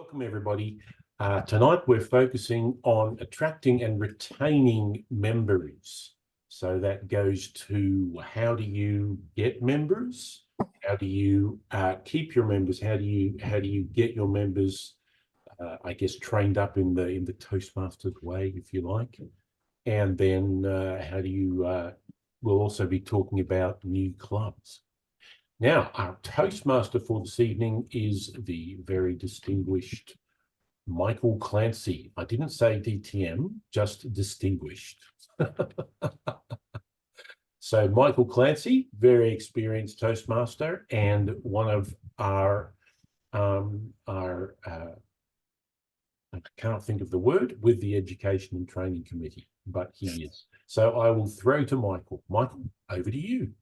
Welcome, everybody. Tonight we're focusing on attracting and retaining members. So that goes to how do you get members? How do you keep your members? How do you get your members, I guess, trained up in the Toastmasters way, if you like? And then how do you? We'll also be talking about new clubs. Now, our Toastmaster for this evening is the very distinguished Michael Clancy. I didn't say DTM, just distinguished. So Michael Clancy, very experienced Toastmaster and one of our I can't think of the word, with the Education and Training Committee, but he is. So I will throw to Michael. Michael, over to you.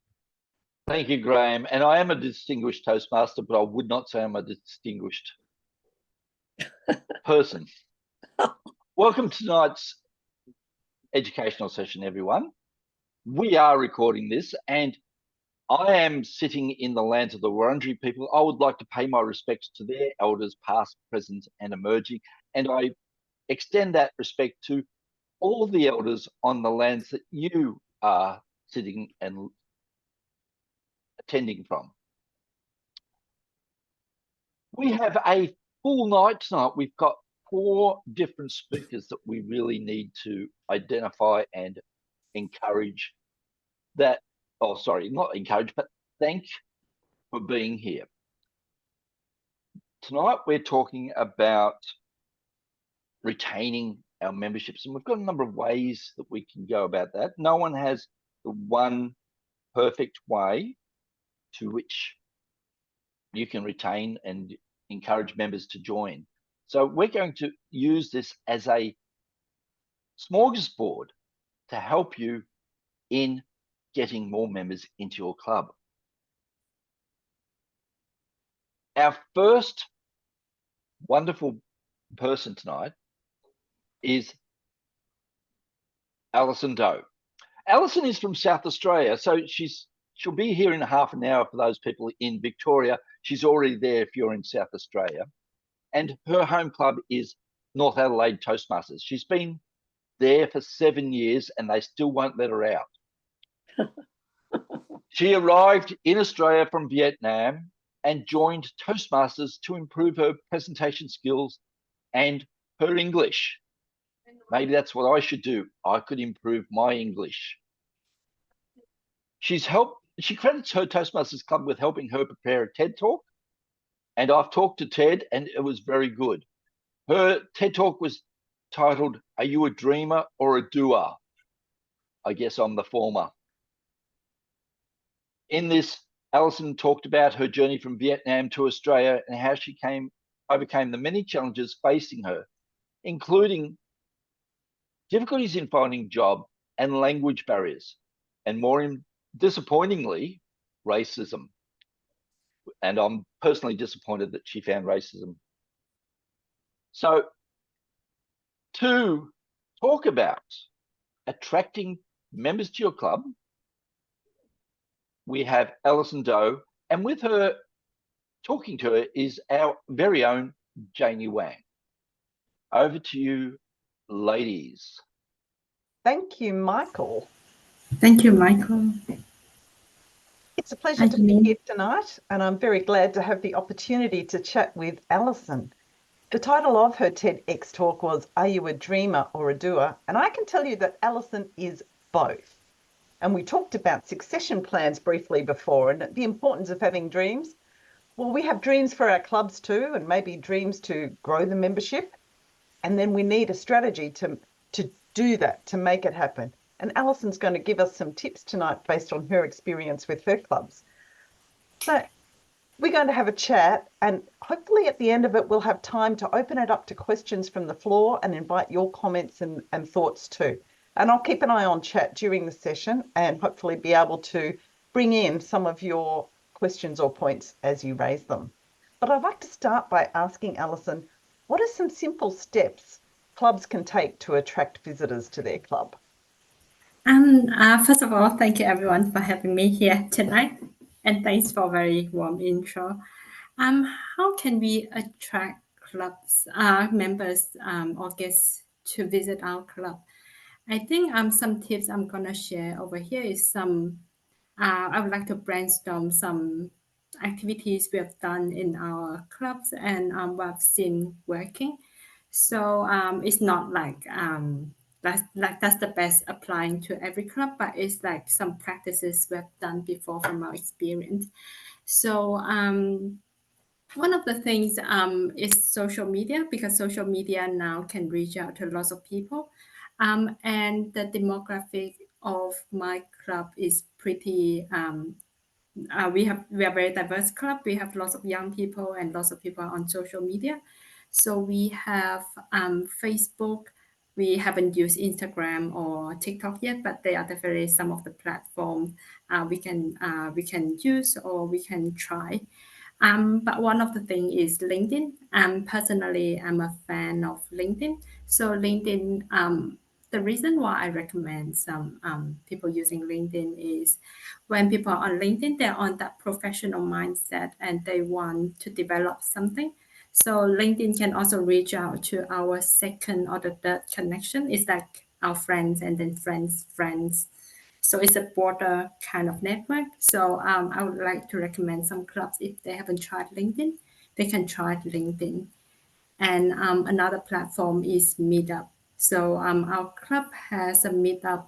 Thank you, Graeme. And I am a distinguished Toastmaster, but I would not say I'm a distinguished person. Welcome to tonight's educational session, everyone. We are recording this, and I am sitting in the lands of the Wurundjeri people. I would like to pay my respects to their elders, past, present, and emerging, and I extend that respect to all the elders on the lands that you are sitting and attending from. We have a full night tonight. We've got 4 different speakers that we really need to identify and encourage that, oh, sorry, not encourage, but thank for being here. Tonight, we're talking about retaining our memberships, and we've got a number of ways that we can go about that. No one has the one perfect way to which you can retain and encourage members to join. So we're going to use this as a smorgasbord to help you in getting more members into your club. Our first wonderful person tonight is Alison Doe. Alison is from South Australia, so she'll be here in half an hour for those people in Victoria. She's already there if you're in South Australia. And her home club is North Adelaide Toastmasters. She's been there for 7 years and they still won't let her out. She arrived in Australia from Vietnam and joined Toastmasters to improve her presentation skills and her English. Maybe that's what I should do. I could improve my English. She credits her Toastmasters Club with helping her prepare a TED Talk. And I've talked to Ted and it was very good. Her TED Talk was titled, "Are you a dreamer or a doer?" I guess I'm the former. In this, Alison talked about her journey from Vietnam to Australia and how she overcame the many challenges facing her, including difficulties in finding a job and language barriers, and disappointingly, racism. And I'm personally disappointed that she found racism. So to talk about attracting members to your club, we have Alison Doe, and with her, talking to her, is our very own Janie Wang. Over to you, ladies. Thank you, Michael. Thank you, Michael. It's a pleasure to be here tonight, and I'm very glad to have the opportunity to chat with Alison. The title of her TEDx talk was, "Are you a dreamer or a doer?" And I can tell you that Alison is both. And we talked about succession plans briefly before and the importance of having dreams. Well, we have dreams for our clubs too, and maybe dreams to grow the membership. And then we need a strategy to do that, to make it happen. And Alison's going to give us some tips tonight based on her experience with her clubs. So we're going to have a chat, and hopefully at the end of it, we'll have time to open it up to questions from the floor and invite your comments and thoughts too. And I'll keep an eye on chat during the session and hopefully be able to bring in some of your questions or points as you raise them. But I'd like to start by asking Alison, what are some simple steps clubs can take to attract visitors to their club? First of all, thank you everyone for having me here tonight, and thanks for a very warm intro. How can we attract clubs, members or guests to visit our club. I think some tips I'm gonna share over here is some. I would like to brainstorm some activities we have done in our clubs and what I've seen working. So it's not like that's the best applying to every club, but it's like some practices we have done before from our experience. So one of the things is social media, because social media now can reach out to lots of people. And the demographic of my club is pretty, we are a very diverse club. We have lots of young people and lots of people on social media. So we have Facebook. We haven't used Instagram or TikTok yet, but they are definitely some of the platforms we can use or we can try. But one of the things is LinkedIn. Personally, I'm a fan of LinkedIn. So LinkedIn, the reason why I recommend some people using LinkedIn is when people are on LinkedIn, they're on that professional mindset and they want to develop something. So LinkedIn can also reach out to our second or the third connection. It's like our friends and then friends. So it's a broader kind of network. So I would like to recommend some clubs, if they haven't tried LinkedIn, they can try LinkedIn. And another platform is Meetup. So our club has a Meetup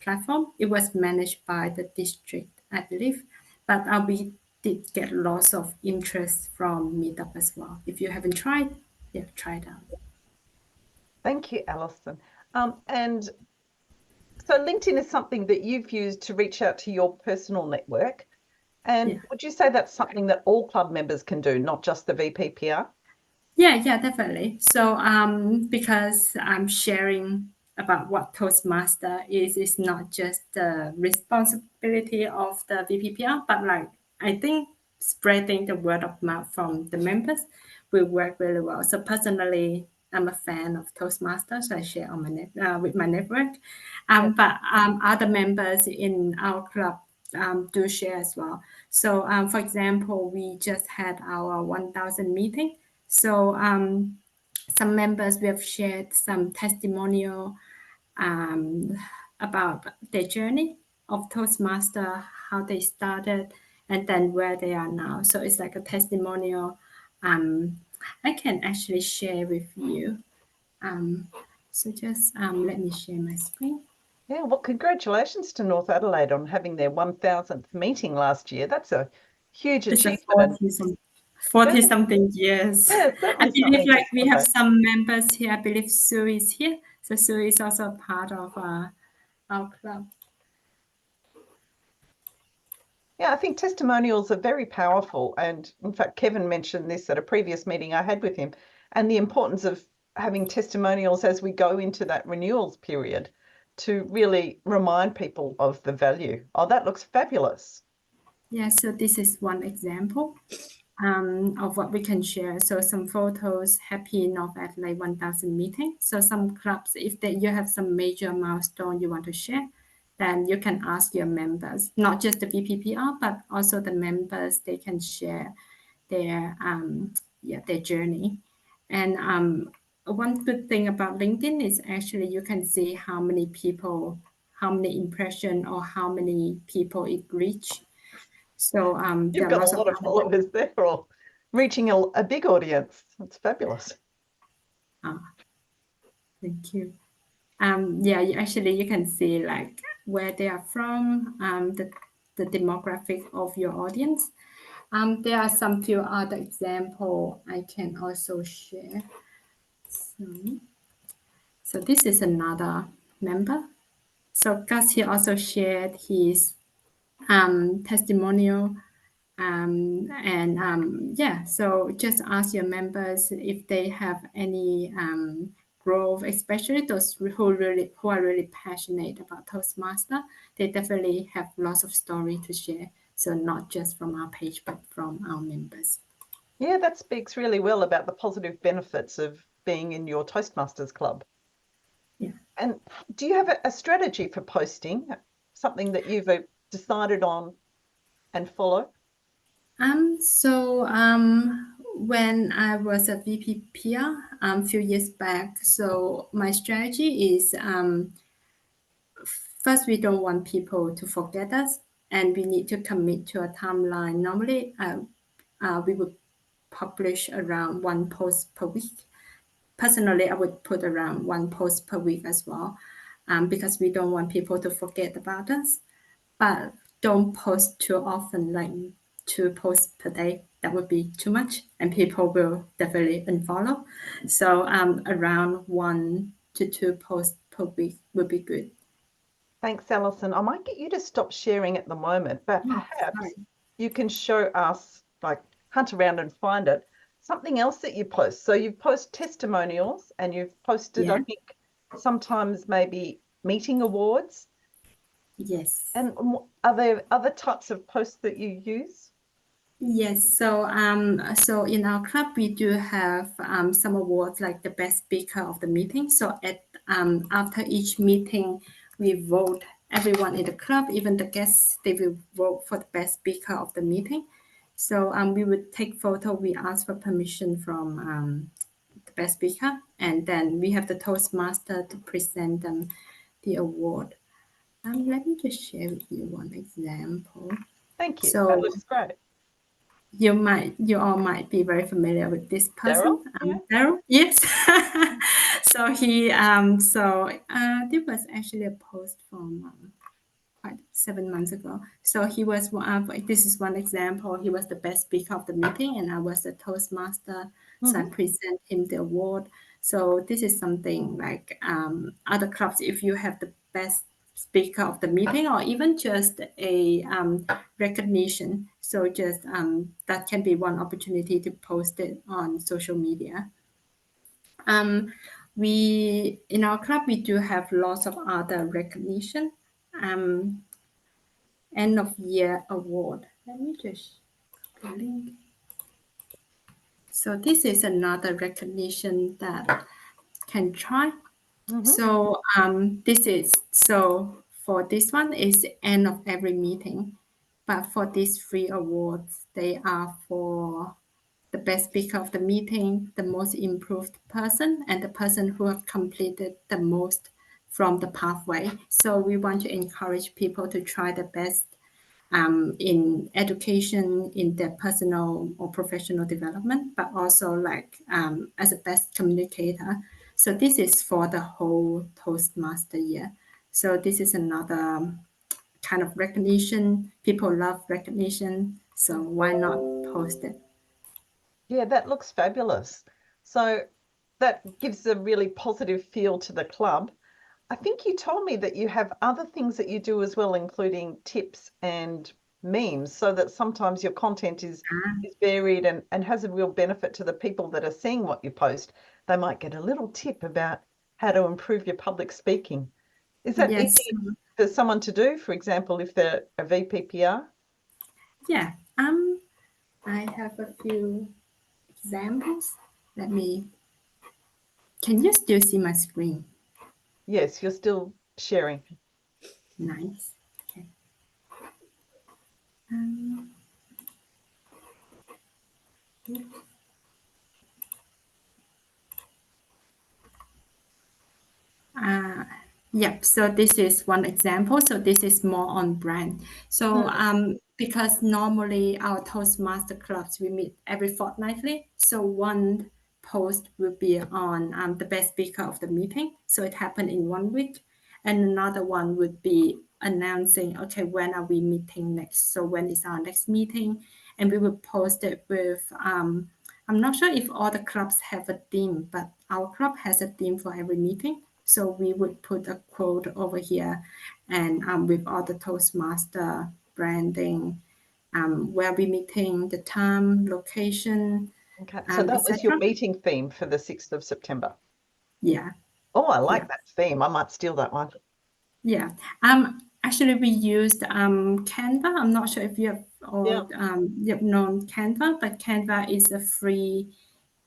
platform. It was managed by the district, I believe, but we did get lots of interest from Meetup as well. If you haven't tried, yeah, try it out. Thank you, Alison. And so LinkedIn is something that you've used to reach out to your personal network. And Yeah. would you say that's something that all club members can do, not just the VPPR? Yeah, definitely. So because I'm sharing about what Toastmaster is, it's not just the responsibility of the VPPR, but like I think spreading the word of mouth from the members will work really well. So personally, I'm a fan of Toastmaster, so I share on my with my network. But other members in our club do share as well. So for example, we just had our 1,000 meeting. So some members, we have shared some testimonial about their journey of Toastmaster, how they started, and then where they are now. So it's like a testimonial. I can actually share with you. So just let me share my screen. Yeah, well, congratulations to North Adelaide on having their 1,000th meeting last year. That's a huge It's a achievement. 40 something years. Yeah, I believe like we have celebrate. some members here. I believe Sue is here. So Sue is also a part of our club. Yeah, I think testimonials are very powerful. And in fact, Kevin mentioned this at a previous meeting I had with him, and the importance of having testimonials as we go into that renewals period to really remind people of the value. Oh, that looks fabulous. Yeah, so this is one example of what we can share. So some photos, happy North Adelaide 1,000 meeting. So some clubs, if you have some major milestone you want to share, then you can ask your members, not just the VPPR, but also the members, they can share their journey. And one good thing about LinkedIn is actually you can see how many people, how many impression or how many people it reached. So You've got a lot of followers there, or reaching a big audience. It's fabulous. Thank you. Yeah, you can see like where they are from, the demographic of your audience. There are some few other example I can also share. So this is another member. So Gus here also shared his testimonial. So just ask your members if they have any growth, especially those who are really passionate about Toastmaster. They definitely have lots of story to share. So not just from our page, but from our members. Yeah, that speaks really well about the positive benefits of being in your Toastmasters club. Yeah. And do you have a strategy for posting, something that you've decided on and follow? when I was a VP peer a few years back, so my strategy is first, we don't want people to forget us, and we need to commit to a timeline. Normally, we would publish around one post per week. Personally, I would put around one post per week as well, because we don't want people to forget about us. But don't post too often, like 2 posts per day. That would be too much, and people will definitely unfollow. So around 1 to 2 posts per week would be good. Thanks, Alison. I might get you to stop sharing at the moment, but perhaps sorry. you can show us, like hunt around and find it, something else that you post. So you've posted testimonials and you've posted, I Yeah. think, sometimes maybe meeting awards. Yes. And are there other types of posts that you use? Yes. So so in our club we do have some awards like the best speaker of the meeting. So at after each meeting we vote, everyone in the club, even the guests, they will vote for the best speaker of the meeting. So we would take photo, we ask for permission from the best speaker, and then we have the Toastmaster to present them the award. Let me just share with you one example. Thank you. So that looks great. you all might be very familiar with this person, Daryl. Yes. So he this was actually a post from quite 7 months ago. So he was this is one example. He was the best speaker of the meeting, and I was the Toastmaster. So I present him the award. So this is something like other clubs. If you have the best speaker of the meeting, or even just a recognition, so just that can be one opportunity to post it on social media. We in our club we do have lots of other recognition. End of year award. Let me just link. So this is another recognition that can try. So this is for this one is end of every meeting, but for these 3 awards, they are for the best speaker of the meeting, the most improved person, and the person who have completed the most from the pathway. So we want to encourage people to try the best in education, in their personal or professional development, but also like as a best communicator. So this is for the whole Toastmaster year. So this is another kind of recognition. People love recognition, so why not post it? Yeah, that looks fabulous. So that gives a really positive feel to the club. I think you told me that you have other things that you do as well, including tips and memes, so that sometimes your content is varied and has a real benefit to the people that are seeing what you post. They might get a little tip about how to improve your public speaking. Is that easy for someone to do, for example, if they're a VPPR? Yeah, I have a few examples. Can you still see my screen? Yes, you're still sharing. Nice. Okay. Yep. So this is one example. So this is more on brand. So because normally our Toastmaster clubs, we meet every fortnightly. So one post will be on the best speaker of the meeting. So it happened in 1 week. And another one would be announcing, okay, when are we meeting next? So when is our next meeting? And we will post it with, I'm not sure if all the clubs have a theme, but our club has a theme for every meeting. So we would put a quote over here and with all the Toastmaster branding, where we meeting, the time, location. Okay, so that was your meeting theme for the 6th of September. Yeah. Oh, I like that theme. I might steal that one. Yeah. Actually, we used Canva. I'm not sure if you have all you've known Canva, but Canva is a free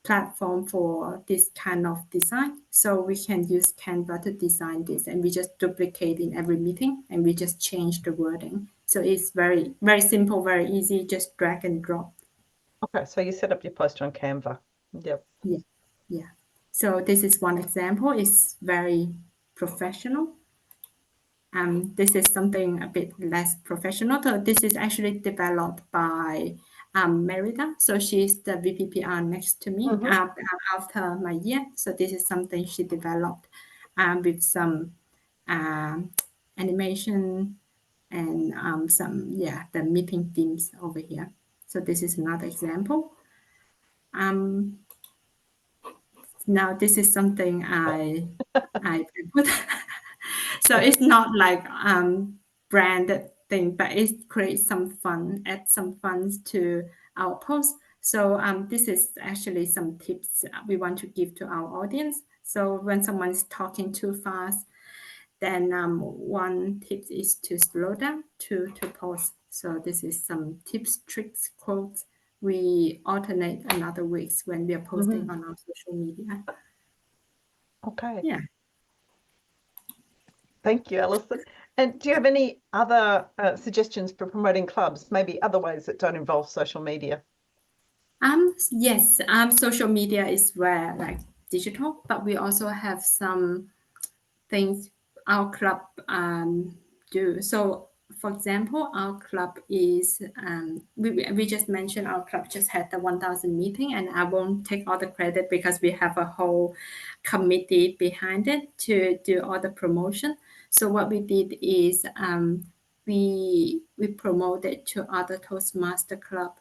platform for this kind of design. So we can use Canva to design this, and we just duplicate in every meeting, and we just change the wording. So it's very, very simple, very easy, just drag and drop. Okay, so you set up your poster on Canva. Yep. Yeah. So this is one example. It's very professional. This is something a bit less professional. So this is actually developed by Merida. So she's the VPPR next to me after my year. So this is something she developed with some animation and the meeting themes over here. So this is another example. Now this is something I put. So it's not like branded thing, but it creates some fun, add some funds to our post. So this is actually some tips we want to give to our audience. So when someone is talking too fast, then one tip is to slow down to post. So this is some tips, tricks, quotes. We alternate another weeks when we are posting on our social media. Okay. Yeah. Thank you, Alison. And do you have any other suggestions for promoting clubs, maybe other ways that don't involve social media? Yes, social media is where like digital, but we also have some things our club do. So for example, our club is we just mentioned our club just had the 1000 meeting, and I won't take all the credit because we have a whole committee behind it to do all the promotion. So what we did is we promoted to other Toastmaster club.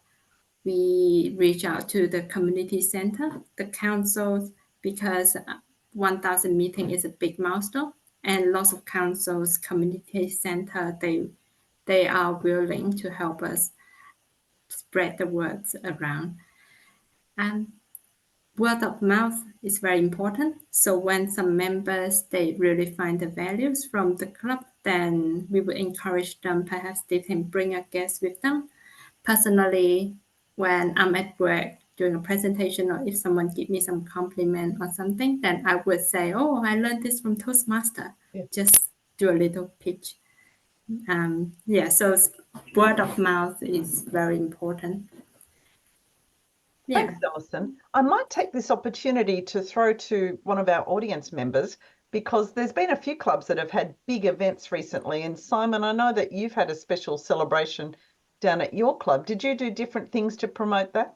We reach out to the community center, the councils, because 1000 meeting is a big milestone, and lots of councils, community center, they are willing to help us spread the words around. And word of mouth is very important. So when some members, they really find the values from the club, then we will encourage them, perhaps they can bring a guest with them. Personally, when I'm at work doing a presentation, or if someone give me some compliment or something, then I would say, oh, I learned this from Toastmaster. Yeah. Just do a little pitch. So word of mouth is very important. Yeah. Thanks, Alison. I might take this opportunity to throw to one of our audience members, because there's been a few clubs that have had big events recently. And Simon, I know that you've had a special celebration down at your club. Did you do different things to promote that?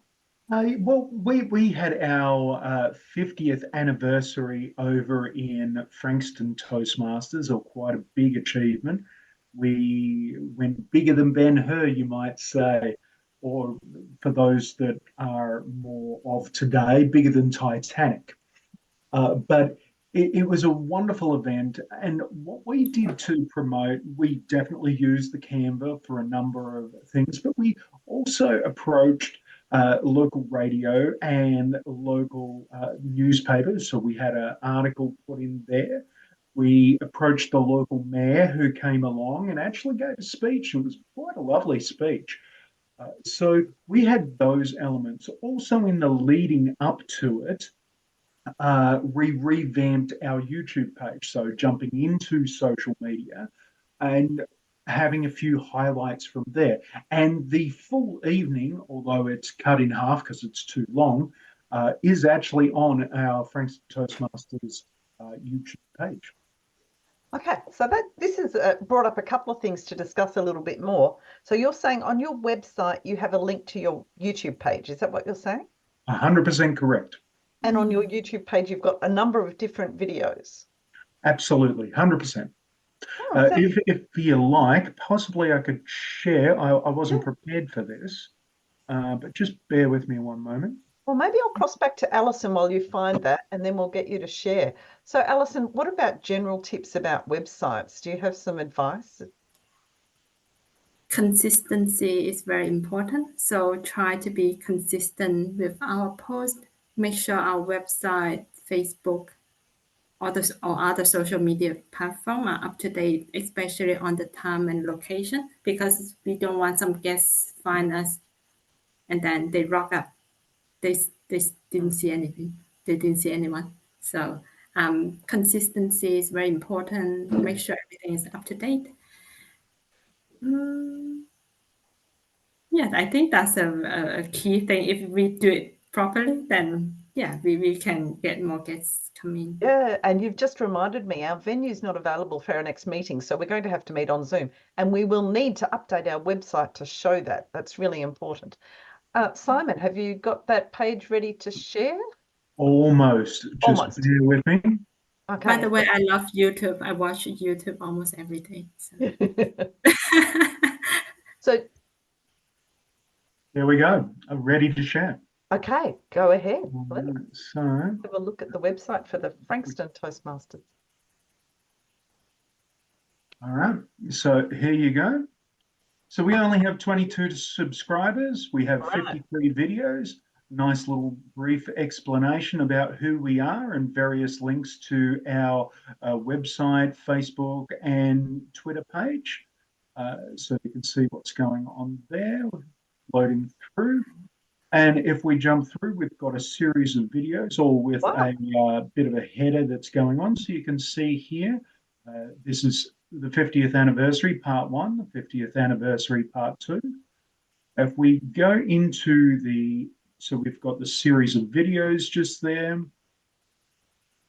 Well, we had our 50th anniversary over in Frankston Toastmasters, or quite a big achievement. We went bigger than Ben-Hur, you might say, or for those that are more of today, bigger than Titanic. But it was a wonderful event. And what we did to promote, we definitely used the Canva for a number of things, but we also approached local radio and local newspapers. So we had an article put in there. We approached the local mayor, who came along and actually gave a speech. It was quite a lovely speech. So we had those elements. Also, in the leading up to it, we revamped our YouTube page. So jumping into social media and having a few highlights from there. And the full evening, although it's cut in half because it's too long, is actually on our Frankston Toastmasters YouTube page. Okay, so this has brought up a couple of things to discuss a little bit more. So you're saying on your website, you have a link to your YouTube page. Is that what you're saying? 100% correct. And on your YouTube page, you've got a number of different videos. Absolutely, 100%. Oh, if you like, possibly I could share. I wasn't prepared for this, but just bear with me one moment. Well, maybe I'll cross back to Alison while you find that, and then we'll get you to share. So, Alison, what about general tips about websites? Do you have some advice? Consistency is very important. So try to be consistent with our post. Make sure our website, Facebook, or other social media platform are up to date, especially on the time and location, because we don't want some guests find us and then they rock up. They didn't see anything. They didn't see anyone. So consistency is very important. Make sure everything is up to date. Yes, I think that's a key thing. If we do it properly, then yeah, we can get more guests coming. Yeah, and you've just reminded me, our venue's not available for our next meeting, so we're going to have to meet on Zoom, and we will need to update our website to show that. That's really important. Simon, have you got that page ready to share? Almost. Just Almost. bear with me. Okay. By the way, I love YouTube. I watch YouTube almost every day. So. So, There we go. I'm ready to share. okay, go ahead. Let's So, have a look at the website for the Frankston Toastmasters. all right. So here you go. So we only have 22 subscribers. We have Right. 53 videos. Nice little brief explanation about who we are and various links to our website, Facebook, and Twitter page. So you can see what's going on there, loading through. And if we jump through, we've got a series of videos, all with a bit of a header that's going on. So you can see here, this is the 50th anniversary, part 1, the 50th anniversary, part 2. If we go into so we've got the series of videos just there.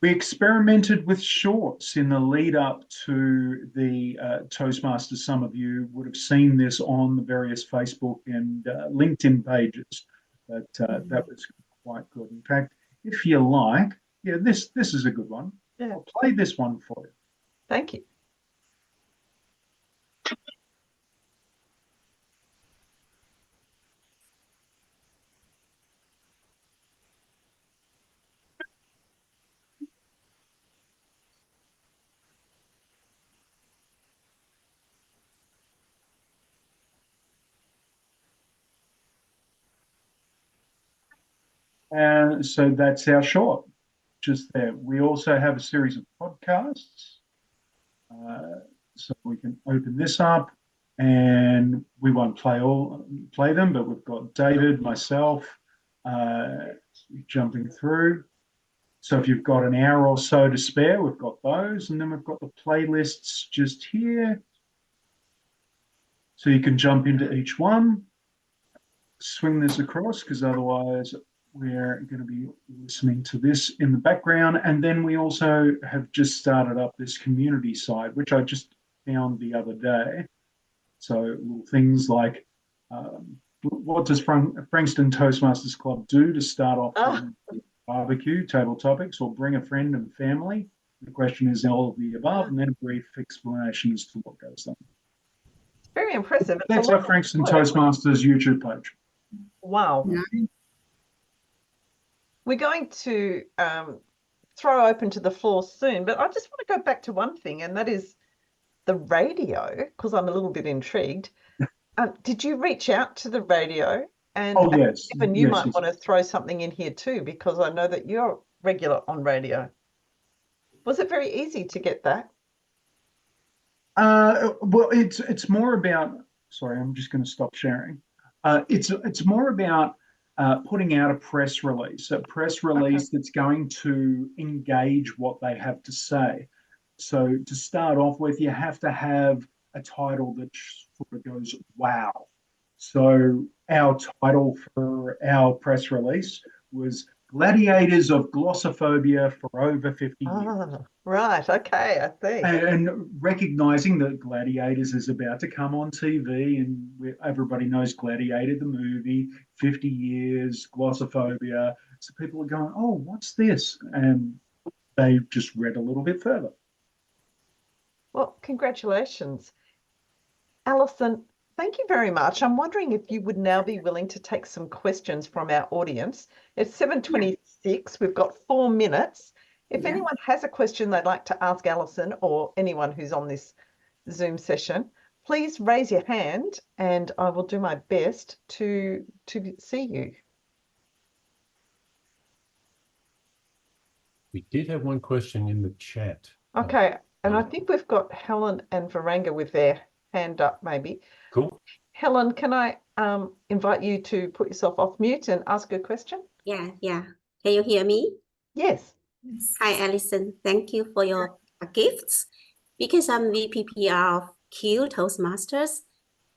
We experimented with shorts in the lead up to the Toastmasters. Some of you would have seen this on the various Facebook and LinkedIn pages. But that was quite good. In fact, if you like, yeah, this is a good one. Yeah. I'll play this one for you. Thank you. And so that's our short, just there. We also have a series of podcasts. So we can open this up, and we won't play them, but we've got David, myself, jumping through. So if you've got an hour or so to spare, we've got those, and then we've got the playlists just here. So you can jump into each one, swing this across, because otherwise we're going to be listening to this in the background. And then we also have just started up this community side, which I just found the other day. So little things like, what does Frankston Toastmasters Club do to start off with barbecue, table topics, or bring a friend and family? The question is all of the above, and then a brief explanation as to what goes on. Very impressive. That's our Frankston Toastmasters YouTube page. Wow. Nice. We're going to throw open to the floor soon, but I just want to go back to one thing, and that is the radio, because I'm a little bit intrigued. Did you reach out to the radio? And yes. Even you might want to throw something in here too, because I know that you're regular on radio. Was it very easy to get that? Well, it's more about. Sorry, I'm just going to stop sharing. It's more about putting out a press release that's going to engage what they have to say. So to start off with, you have to have a title that sort of goes, wow. So our title for our press release was Gladiators of Glossophobia for Over 50 Years. Right, okay, I see. And recognizing that Gladiators is about to come on TV, and everybody knows Gladiator, the movie, 50 years, glossophobia. So people are going, oh, what's this? And they just read a little bit further. Well, congratulations. Alison, thank you very much. I'm wondering if you would now be willing to take some questions from our audience. It's 7:26. We've got 4 minutes. If anyone has a question they'd like to ask Alison or anyone who's on this Zoom session, please raise your hand and I will do my best to see you. We did have one question in the chat. Okay, and I think we've got Helen and Varanga with their hand up maybe. Cool. Helen, can I invite you to put yourself off mute and ask a question? Yeah. Can you hear me? Yes. Hi, Alison. Thank you for your gifts. Because I'm VPPR of Kiru Toastmasters,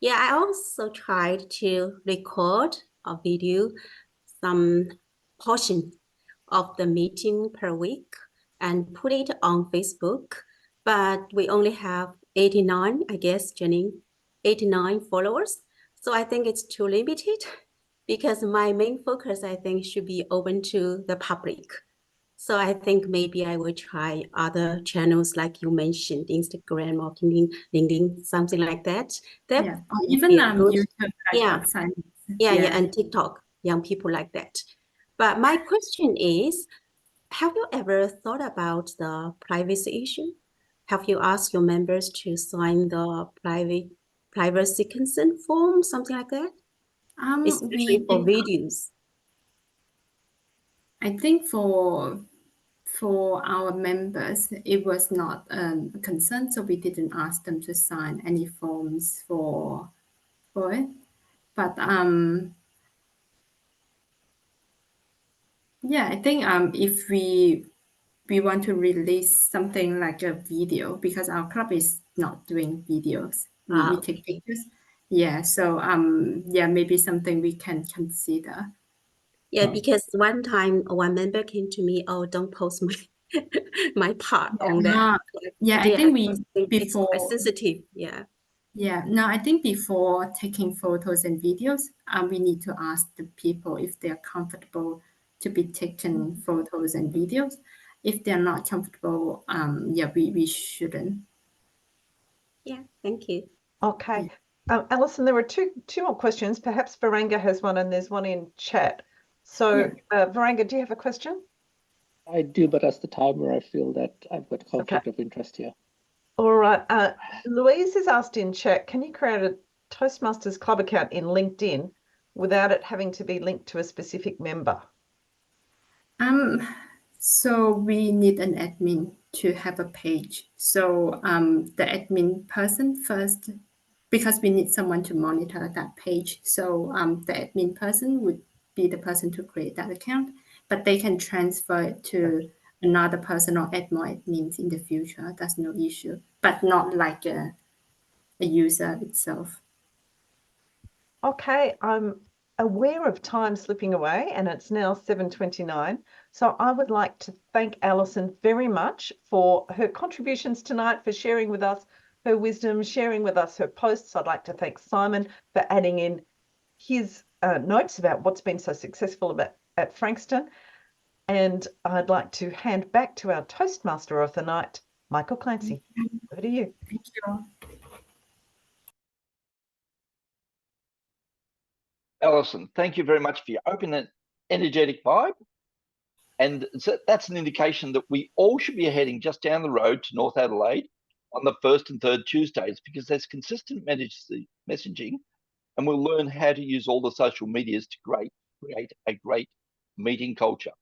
Yeah, I also tried to record a video, some portion of the meeting per week and put it on Facebook, but we only have 89, I guess, Janine, 89 followers. So I think it's too limited because my main focus, I think, should be open to the public. So I think maybe I will try other channels like you mentioned, Instagram or LinkedIn, something like that. That Yeah, or would even be a good, YouTube, like yeah, Simon. yeah, and TikTok, young people like that. But my question is, have you ever thought about the privacy issue? Have you asked your members to sign the privacy consent form, something like that? Especially We for did, videos. I think for our members, it was not a concern, so we didn't ask them to sign any forms for it. But yeah, I think if we want to release something like a video, because our club is not doing videos, we take Okay. pictures. Yeah, so yeah, maybe something we can consider. Yeah, because one time one member came to me, oh, don't post my my part on that. Yeah, I think it's quite sensitive. Yeah. Yeah, no, I think before taking photos and videos, we need to ask the people if they're comfortable to be taken photos and videos. If they're not comfortable, yeah, we shouldn't. Yeah, thank you. Okay. Alison, there were two more questions. Perhaps Varanga has one and there's one in chat. So Varanga, do you have a question? I do, but as the timer, I feel that I've got conflict of interest here. All right. Louise has asked in chat, can you create a Toastmasters Club account in LinkedIn without it having to be linked to a specific member? So we need an admin to have a page. So the admin person first, because we need someone to monitor that page. So the admin person would be the person to create that account, but they can transfer it to another person or add more admins in the future. That's no issue, but not like a user itself. Okay, I'm aware of time slipping away and it's now 7:29. So I would like to thank Alison very much for her contributions tonight, for sharing with us her wisdom, sharing with us her posts. I'd like to thank Simon for adding in his notes about what's been so successful at Frankston. And I'd like to hand back to our Toastmaster of the night, Michael Clancy. Over to you. Thank you. Alison, thank you very much for your open and energetic vibe. And so that's an indication that we all should be heading just down the road to North Adelaide on the 1st and 3rd Tuesdays, because there's consistent messaging, and we'll learn how to use all the social medias to create a great meeting culture.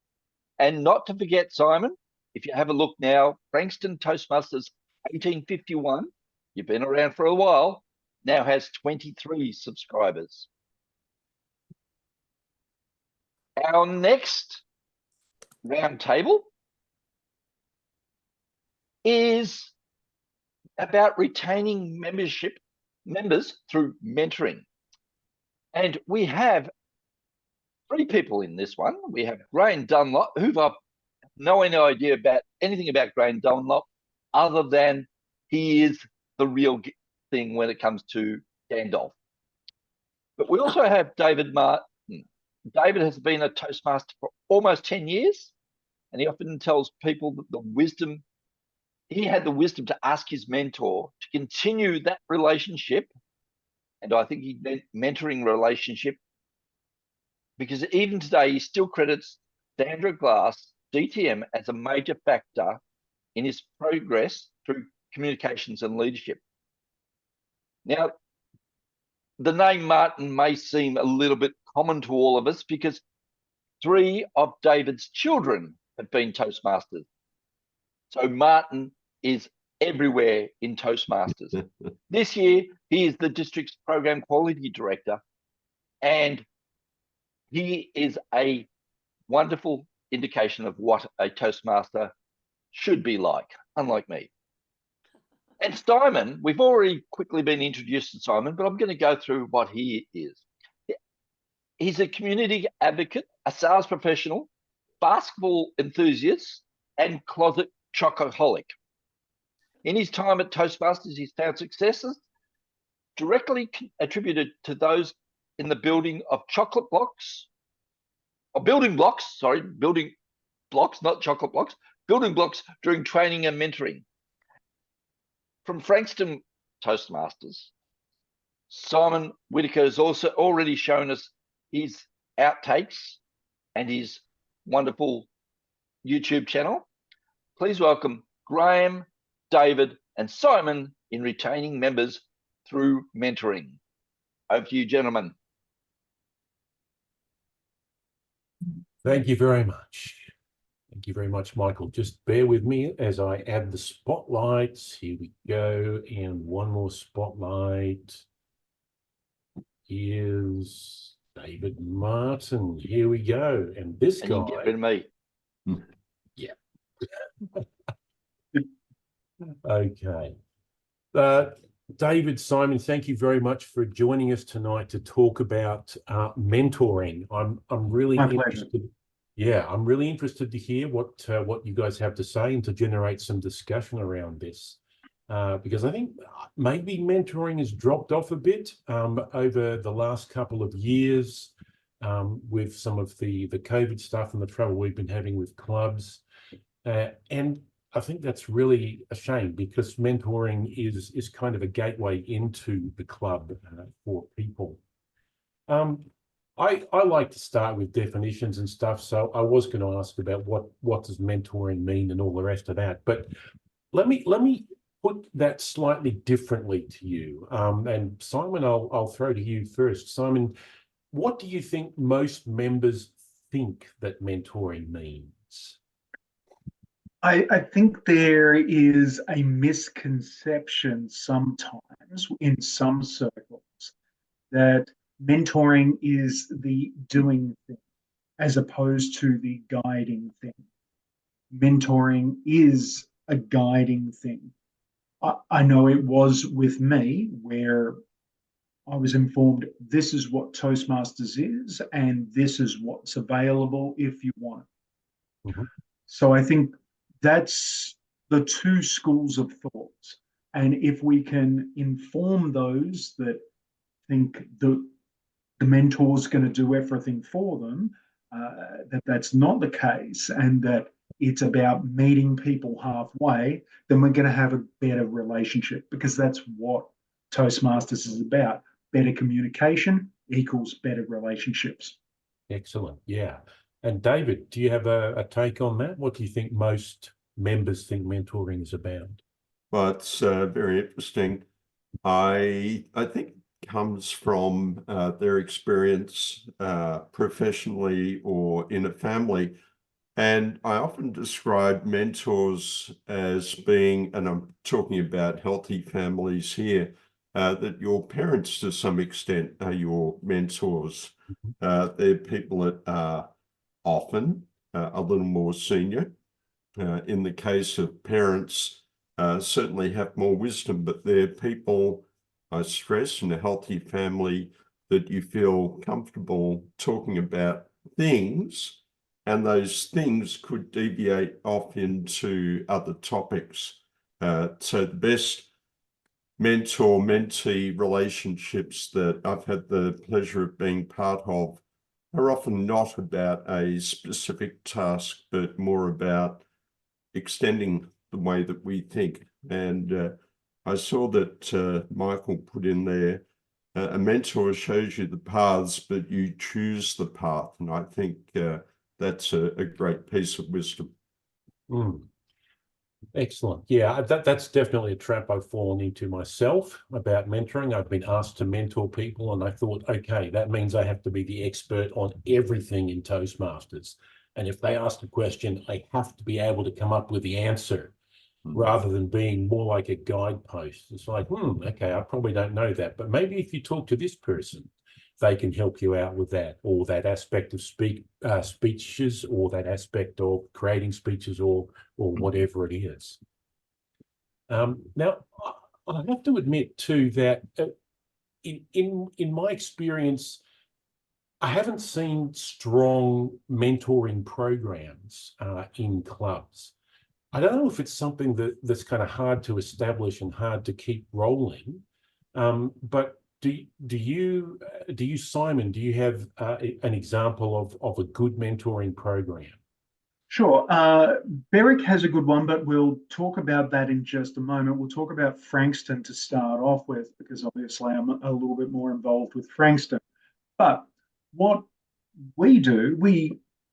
And not to forget, Simon, if you have a look now, Frankston Toastmasters 1851, you've been around for a while, now has 23 subscribers. Our next roundtable is about retaining members through mentoring. And we have 3 people in this one. We have Graeme Dunlop, who I've no idea about anything about Graeme Dunlop, other than he is the real thing when it comes to Gandalf. But we also have David Martin. David has been a Toastmaster for almost 10 years, and he often tells people that he had the wisdom to ask his mentor to continue that relationship. And I think he meant mentoring relationship, because even today he still credits Sandra Glass, DTM, as a major factor in his progress through communications and leadership. Now, the name Martin may seem a little bit common to all of us because 3 of David's children have been Toastmasters. So Martin is everywhere in Toastmasters. This year, he is the district's program quality director, and he is a wonderful indication of what a Toastmaster should be like, unlike me. And Simon, we've already quickly been introduced to Simon, but I'm going to go through what he is. He's a community advocate, a sales professional, basketball enthusiast, and closet chocoholic. In his time at Toastmasters, he's found successes directly attributed to those in the building of building blocks, not chocolate blocks, building blocks during training and mentoring. From Frankston Toastmasters, Simon Whitaker has also already shown us his outtakes and his wonderful YouTube channel. Please welcome Graeme, David, and Simon in retaining members through mentoring. Over to you, gentlemen. Thank you very much. Thank you very much, Michael. Just bear with me as I add the spotlights. Here we go. And one more spotlight. Here's David Martin. Here we go. And this guy. You get rid of me. Yeah. Okay. David, Simon, thank you very much for joining us tonight to talk about mentoring. I'm really interested. Yeah, I'm really interested to hear what you guys have to say and to generate some discussion around this, because I think maybe mentoring has dropped off a bit over the last couple of years with some of the COVID stuff and the trouble we've been having with clubs, and I think that's really a shame because mentoring is kind of a gateway into the club for people. I like to start with definitions and stuff, so I was going to ask about what does mentoring mean and all the rest of that. But let me put that slightly differently to you. And Simon, I'll throw to you first. Simon, what do you think most members think that mentoring means? I think there is a misconception sometimes in some circles that mentoring is the doing thing as opposed to the guiding thing. Mentoring is a guiding thing. I know it was with me where I was informed this is what Toastmasters is and this is what's available if you want it. Mm-hmm. So I think that's the two schools of thought. And if we can inform those that think the mentor's going to do everything for them, that's not the case, and that it's about meeting people halfway, then we're going to have a better relationship, because that's what Toastmasters is about. Better communication equals better relationships. Excellent. Yeah. And David, do you have a take on that? What do you think most members think mentoring is about? Well, it's very interesting. I think it comes from their experience professionally or in a family. And I often describe mentors as being, and I'm talking about healthy families here, that your parents to some extent are your mentors. They're people that are often a little more senior. In the case of parents, certainly have more wisdom, but they're people, I stress, in a healthy family that you feel comfortable talking about things, and those things could deviate off into other topics. So the best mentor-mentee relationships that I've had the pleasure of being part of are often not about a specific task, but more about extending the way that we think. And I saw that Michael put in there, a mentor shows you the paths, but you choose the path. And I think that's a great piece of wisdom. Excellent. Yeah, that's definitely a trap I've fallen into myself about mentoring. I've been asked to mentor people, and I thought, okay, that means I have to be the expert on everything in Toastmasters. And if they ask a question, I have to be able to come up with the answer rather than being more like a guidepost. It's like, okay, I probably don't know that, but maybe if you talk to this person, they can help you out with that, or that aspect of speeches, or that aspect of creating speeches, or whatever it is. Now, I have to admit too that in my experience, I haven't seen strong mentoring programs in clubs. I don't know if it's something that's kind of hard to establish and hard to keep rolling. But do you, Simon, do you have an example of a good mentoring program? Sure. Berwick has a good one, but we'll talk about that in just a moment. We'll talk about Frankston to start off with, because obviously I'm a little bit more involved with Frankston. But what we do,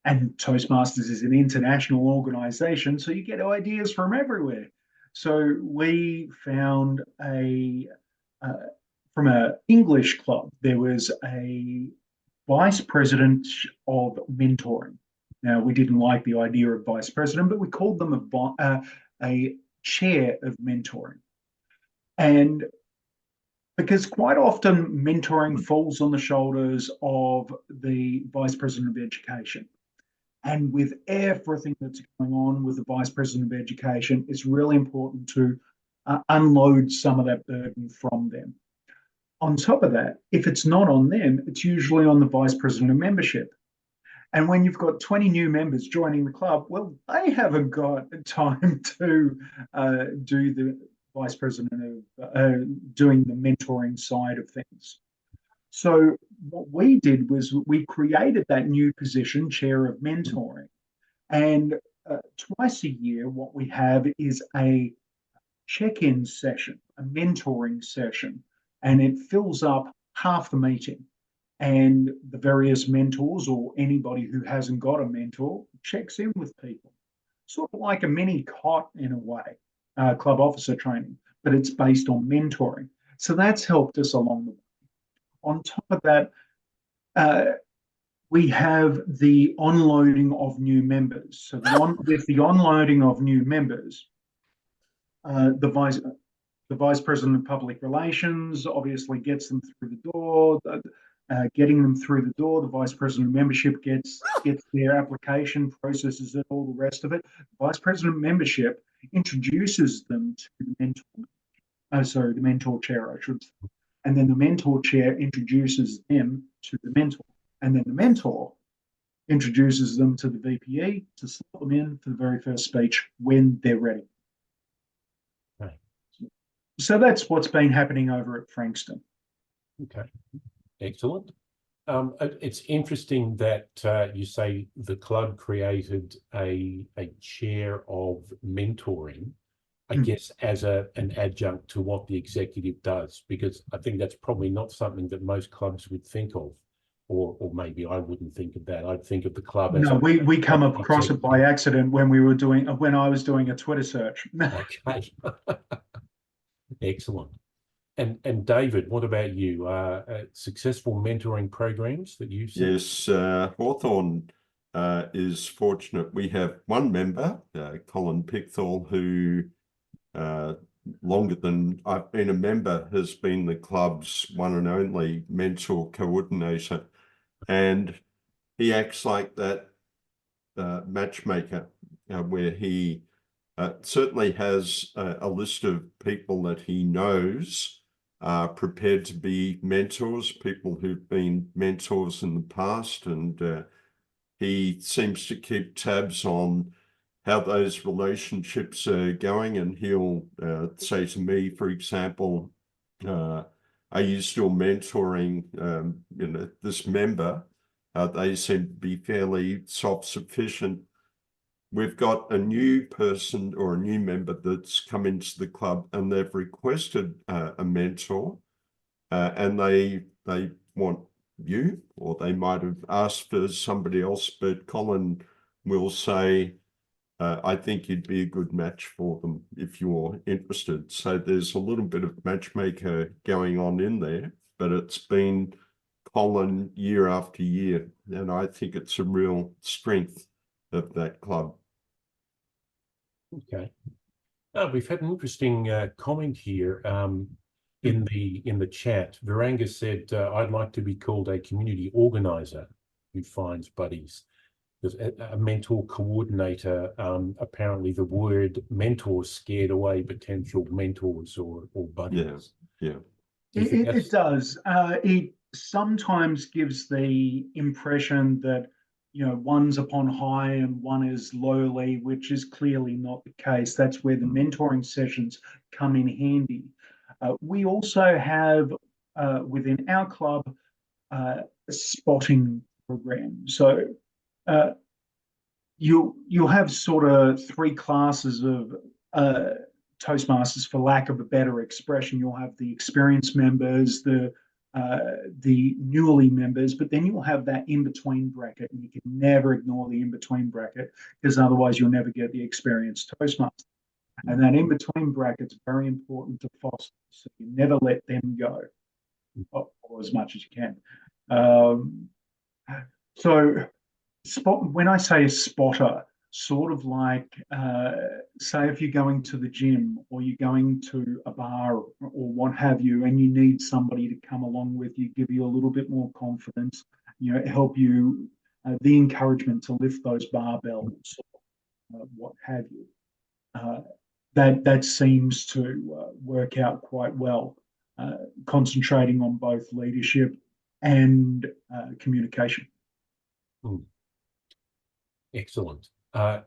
and Toastmasters is an international organization, so you get ideas from everywhere. So we found from an English club, there was a vice president of mentoring. Now, we didn't like the idea of vice president, but we called them a chair of mentoring. And because quite often mentoring falls on the shoulders of the vice president of education. And with everything that's going on with the vice president of education, it's really important to unload some of that burden from them. On top of that, if it's not on them, it's usually on the vice president of membership. And when you've got 20 new members joining the club, well, they haven't got time to do the vice president of doing the mentoring side of things. So what we did was we created that new position, chair of mentoring. And twice a year, what we have is a check-in session, a mentoring session, and it fills up half the meeting. And the various mentors or anybody who hasn't got a mentor checks in with people. Sort of like a mini COT in a way, club officer training, but it's based on mentoring. So that's helped us along the way. On top of that, we have the onloading of new members. So with the onloading of new members, the vice president of public relations obviously gets them through the door. Getting them through the door, the vice president of membership gets their application, processes it, all the rest of it. The vice president of membership introduces them to the mentor. The mentor chair, I should say. And then the mentor chair introduces them to the mentor. And then the mentor introduces them to the VPE to slot them in for the very first speech when they're ready. Right. So that's what's been happening over at Frankston. Okay. Excellent. It's interesting that you say the club created a chair of mentoring, I guess, as an adjunct to what the executive does, because I think that's probably not something that most clubs would think of, or maybe I wouldn't think of that. I'd think of the club as we come across it by accident when I was doing a Twitter search. Okay. Excellent. And David, what about you? Successful mentoring programs that you see? Yes, Hawthorn is fortunate. We have one member, Colin Pickthall, who longer than I've been a member, has been the club's one and only mentor coordinator. And he acts like that matchmaker, where he certainly has a list of people that he knows are prepared to be mentors, people who've been mentors in the past, and he seems to keep tabs on how those relationships are going, and he'll say to me, for example, are you still mentoring this member? They seem to be fairly self-sufficient. We've got a new person or a new member that's come into the club, and they've requested a mentor, and they want you, or they might have asked for somebody else, but Colin will say, I think you'd be a good match for them if you're interested. So there's a little bit of matchmaker going on in there, but it's been Colin year after year, and I think it's a real strength of that club. Okay. We've had an interesting comment here in the chat. Viranga said, I'd like to be called a community organizer who finds buddies. Because a mentor coordinator, apparently the word mentor scared away potential mentors or buddies. Yeah. It does. It sometimes gives the impression that, one's upon high and one is lowly, which is clearly not the case. That's where the mentoring sessions come in handy. We also have within our club a spotting program. So you'll have sort of three classes of Toastmasters, for lack of a better expression. You'll have the experienced members, the newly members, but then you'll have that in-between bracket, and you can never ignore the in-between bracket, because otherwise you'll never get the experienced Toastmaster. And that in-between bracket's very important to foster, so you never let them go, or as much as you can. When I say a spotter, sort of like, say if you're going to the gym or you're going to a bar or what have you, and you need somebody to come along with you, give you a little bit more confidence, help you, the encouragement to lift those barbells, what have you. That seems to work out quite well, concentrating on both leadership and communication. Excellent.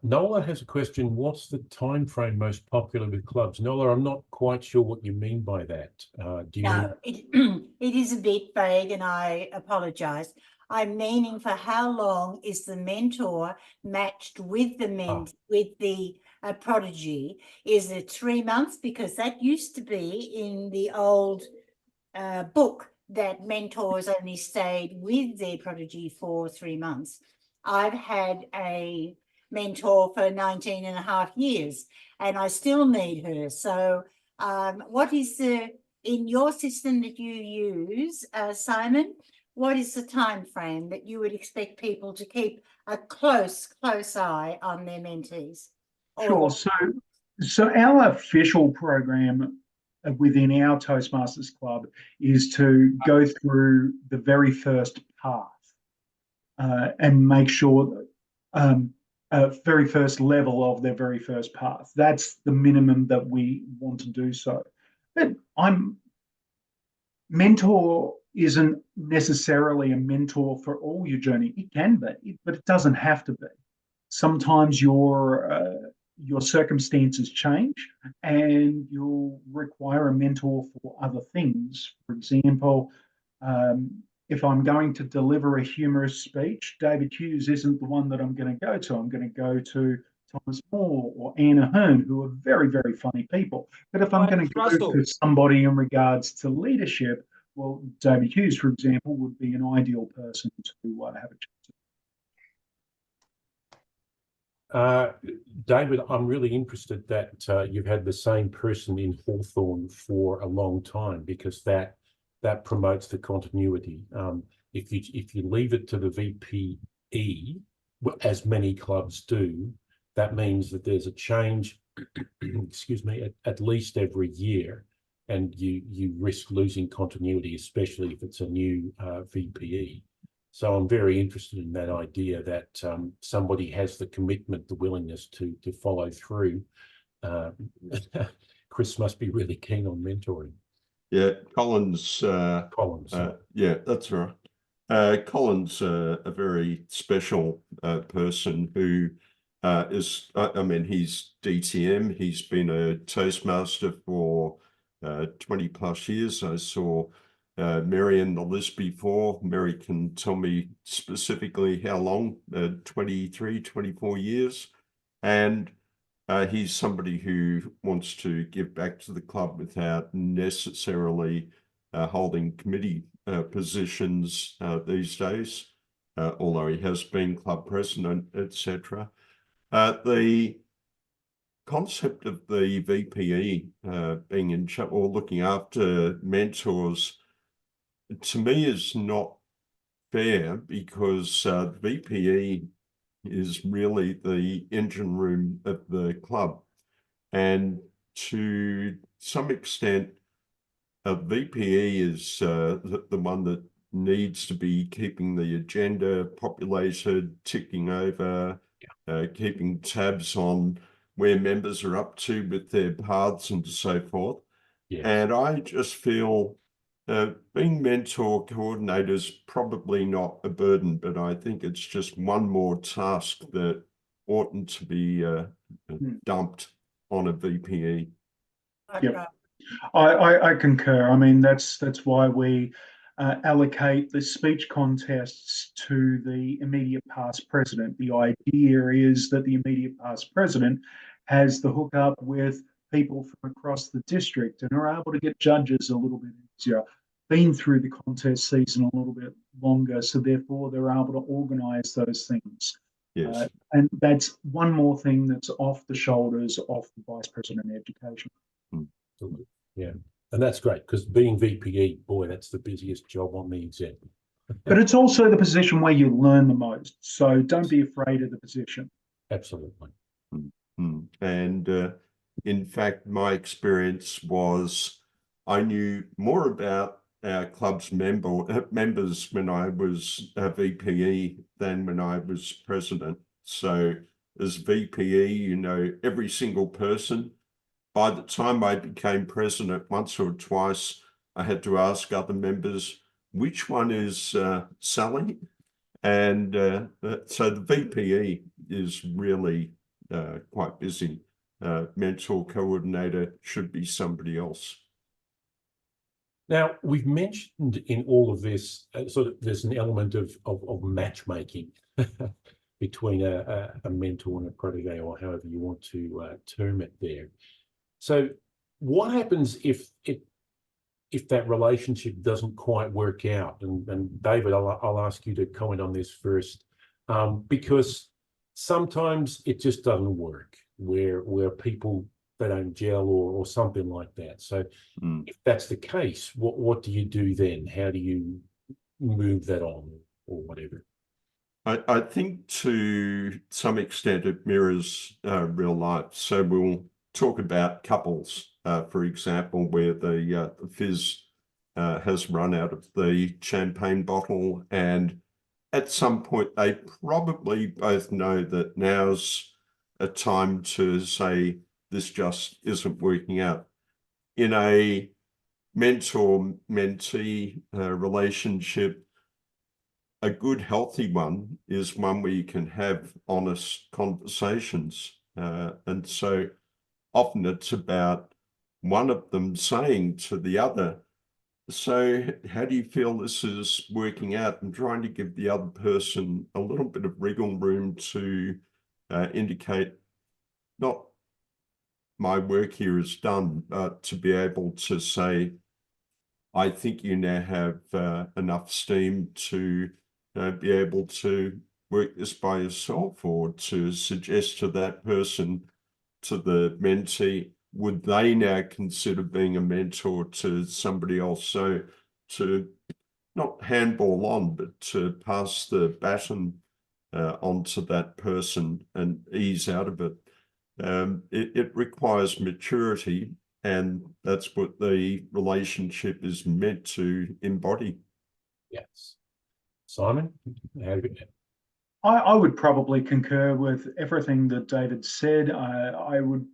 Nola has a question. What's the time frame most popular with clubs? Nola, I'm not quite sure what you mean by that. Do you No, it is a bit vague, and I apologise. I'm meaning for how long is the mentor matched with the prodigy? Is it 3 months? Because that used to be in the old book that mentors only stayed with their prodigy for 3 months. I've had a mentor for 19 and a half years, and I still need her. So what is in your system that you use, Simon, what is the time frame that you would expect people to keep a close eye on their mentees? Sure. So our official program within our Toastmasters Club is to go through the very first path and make sure that very first level of their very first path. That's the minimum that we want to do so. But mentor isn't necessarily a mentor for all your journey. It can be, but it doesn't have to be. Sometimes your circumstances change and you'll require a mentor for other things. For example, if I'm going to deliver a humorous speech, David Hughes isn't the one that I'm going to go to. I'm going to go to Thomas Moore or Anna Hearn, who are very, very funny people. But if I'm going to go to somebody in regards to leadership, well, David Hughes, for example, would be an ideal person to have a chat to. David, I'm really interested that you've had the same person in Hawthorn for a long time, because that promotes the continuity. If you leave it to the VPE, as many clubs do, that means that there's a change, excuse me, at least every year, and you risk losing continuity, especially if it's a new VPE. So I'm very interested in that idea that somebody has the commitment, the willingness to follow through. Chris must be really keen on mentoring. Yeah, Colin's. Yeah, that's right. Colin's a very special person who is, I mean, he's DTM. He's been a Toastmaster for 20 plus years. I saw Mary in the list before. Mary can tell me specifically how long, 23, 24 years. And he's somebody who wants to give back to the club without necessarily holding committee positions these days, although he has been club president, etc. The concept of the VPE being in charge or looking after mentors, to me, is not fair, because the VPE is really the engine room of the club. And to some extent, a VPE is the one that needs to be keeping the agenda populated, ticking over, keeping tabs on where members are up to with their paths and so forth. Yes. And I just feel being mentor coordinator is probably not a burden, but I think it's just one more task that oughtn't to be dumped on a VPE. Yep. I concur. I mean, that's why we allocate the speech contests to the immediate past president. The idea is that the immediate past president has the hookup with people from across the district and are able to get judges a little bit easier, been through the contest season a little bit longer, so therefore they're able to organise those things. Yes. And that's one more thing that's off the shoulders of the Vice President of Education. Yeah, and that's great because being VPE, boy, that's the busiest job on the exec. But it's also the position where you learn the most. So don't be afraid of the position. Absolutely. And in fact, my experience was I knew more about our club's members when I was a VPE than when I was president. So as VPE, you know every single person. By the time I became president, once or twice, I had to ask other members, which one is Sally? And so the VPE is really quite busy. Mentor coordinator should be somebody else. Now, we've mentioned in all of this, sort of there's an element of matchmaking between a mentor and a protege, or however you want to term it there. So what happens if that relationship doesn't quite work out? And David, I'll ask you to comment on this first, because sometimes it just doesn't work where people, they don't gel or something like that. So if that's the case, what do you do then? How do you move that on or whatever? I think to some extent it mirrors real life. So we'll talk about couples, for example, where the fizz has run out of the champagne bottle, and at some point they probably both know that now's a time to say this just isn't working out. In a mentor-mentee relationship, a good healthy one is one where you can have honest conversations, and so often it's about one of them saying to the other, so how do you feel this is working out, and trying to give the other person a little bit of wriggle room to indicate not my work here is done, but to be able to say, I think you now have enough steam to be able to work this by yourself, or to suggest to that person, to the mentee, would they now consider being a mentor to somebody else? So to not handball on, but to pass the baton onto that person and ease out of it. It requires maturity, and that's what the relationship is meant to embody. Yes. Simon, I would probably concur with everything that David said. I would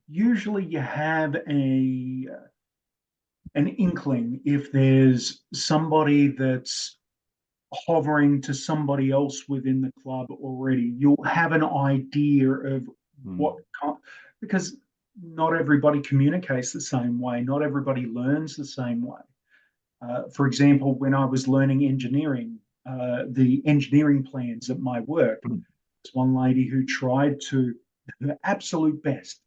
usually, you have an inkling if there's somebody that's hovering to somebody else within the club already. You'll have an idea of what, because not everybody communicates the same way. Not everybody learns the same way. For example, when I was learning engineering, the engineering plans at my work, there's one lady who tried to her absolute best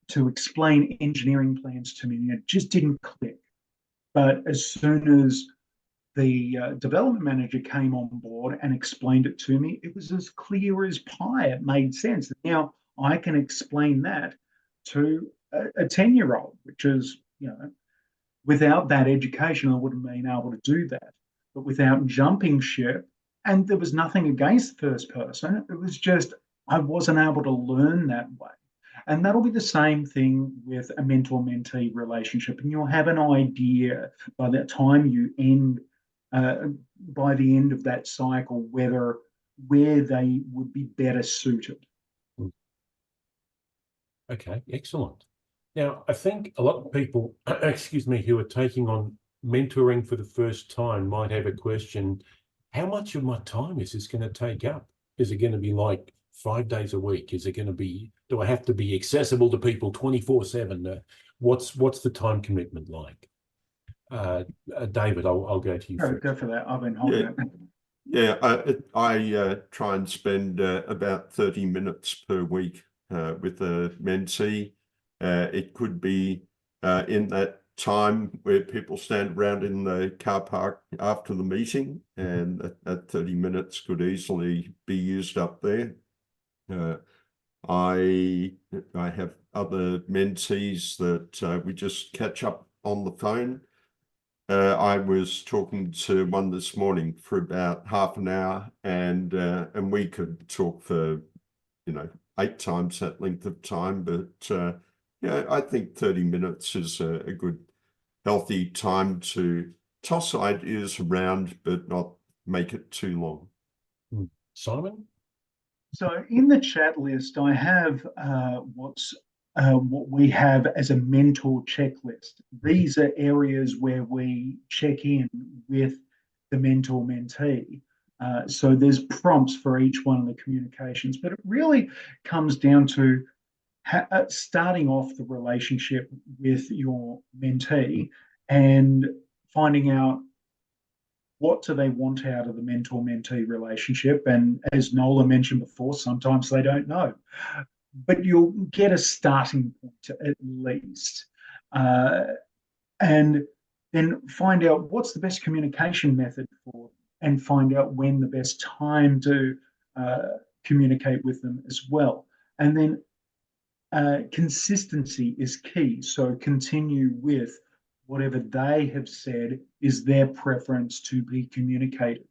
to explain engineering plans to me, and it just didn't click. But as soon as the development manager came on board and explained it to me, it was as clear as pie. It made sense. Now I can explain that to a 10-year-old, which is, you know, without that education, I wouldn't have been able to do that. But without jumping ship, and there was nothing against the first person, it was just I wasn't able to learn that way. And that'll be the same thing with a mentor-mentee relationship. And you'll have an idea by the time you end by the end of that cycle where they would be better suited. Okay, excellent. Now, I think a lot of people, excuse me, who are taking on mentoring for the first time might have a question: how much of my time is this going to take up? Is it going to be like 5 days a week? Is it going to be, do I have to be accessible to people 24/7? What's the time commitment like? David, I'll go to you first. Go for that. I've been holding it. Yeah, I try and spend about 30 minutes per week with a mentee. It could be in that time where people stand around in the car park after the meeting, and that 30 minutes could easily be used up there. I have other mentees that we just catch up on the phone. I was talking to one this morning for about half an hour, and we could talk for 8 times that length of time. But yeah, I think 30 minutes is a good, healthy time to toss ideas around, but not make it too long. Simon? So in the chat list, I have what we have as a mentor checklist. These are areas where we check in with the mentor-mentee. So there's prompts for each one of the communications, but it really comes down to starting off the relationship with your mentee and finding out what do they want out of the mentor-mentee relationship. And as Nola mentioned before, sometimes they don't know. But you'll get a starting point at least. And then find out what's the best communication method for, and find out when the best time to communicate with them as well. And then consistency is key. So continue with whatever they have said is their preference to be communicated.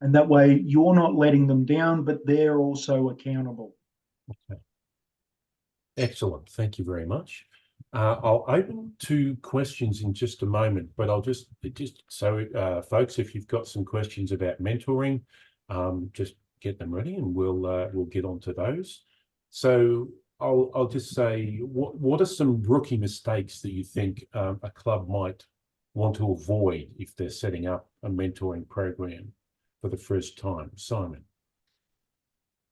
And that way you're not letting them down, but they're also accountable. Okay. Excellent. Thank you very much. I'll open to questions in just a moment, but I'll just so folks, if you've got some questions about mentoring, just get them ready and we'll get on to those. So I'll just say, what are some rookie mistakes that you think a club might want to avoid if they're setting up a mentoring program for the first time? Simon?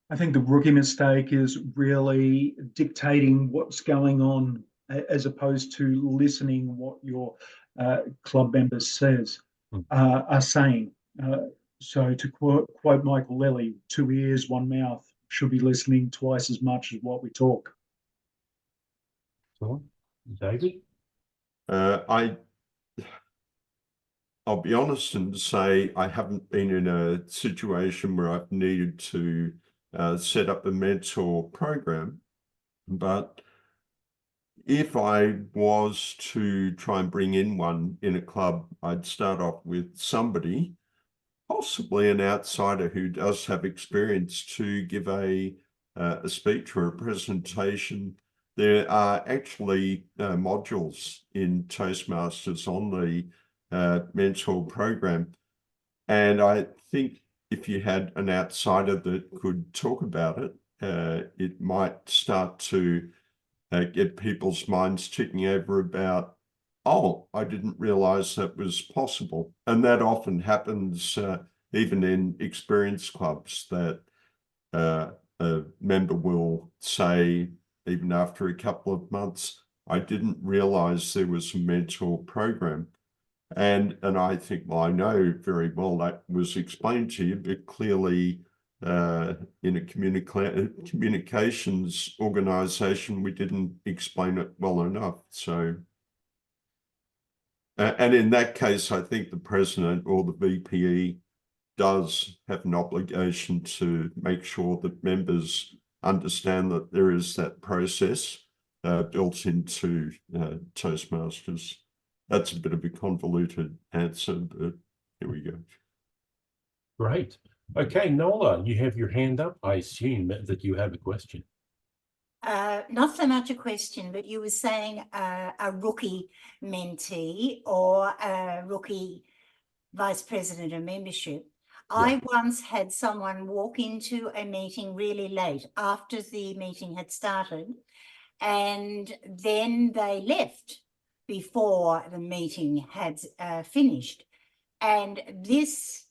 I think the rookie mistake is really dictating what's going on as opposed to listening what your club members are saying. So to quote Michael Lilly, 2 ears, 1 mouth, should be listening twice as much as what we talk. So, David? I'll be honest and say I haven't been in a situation where I've needed to set up a mentor program, but if I was to try and bring in one in a club, I'd start off with somebody, possibly an outsider who does have experience, to give a speech or a presentation. There are actually modules in Toastmasters on the mentor program. And I think if you had an outsider that could talk about it, it might start to get people's minds ticking over about, oh, I didn't realize that was possible. And that often happens even in experienced clubs, that a member will say, even after a couple of months, I didn't realize there was a mentor program. And I think, well, I know very well that was explained to you, but clearly in a communications organization, we didn't explain it well enough. So, and in that case, I think the president or the VPE does have an obligation to make sure that members understand that there is that process built into Toastmasters. That's a bit of a convoluted answer, but here we go. Great. Okay, Nola, you have your hand up. I assume that you have a question. Not so much a question, but you were saying a rookie mentee or a rookie vice president of membership. I once had someone walk into a meeting really late after the meeting had started, and then they left before the meeting had finished. And this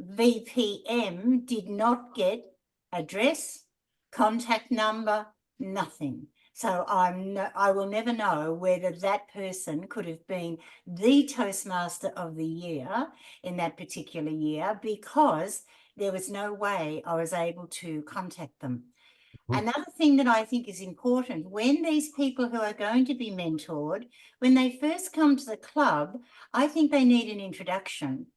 VPM did not get address, contact number, nothing. So I will never know whether that person could have been the Toastmaster of the year in that particular year, because there was no way I was able to contact them. Another thing that I think is important, when these people who are going to be mentored, when they first come to the club, I think they need an introduction.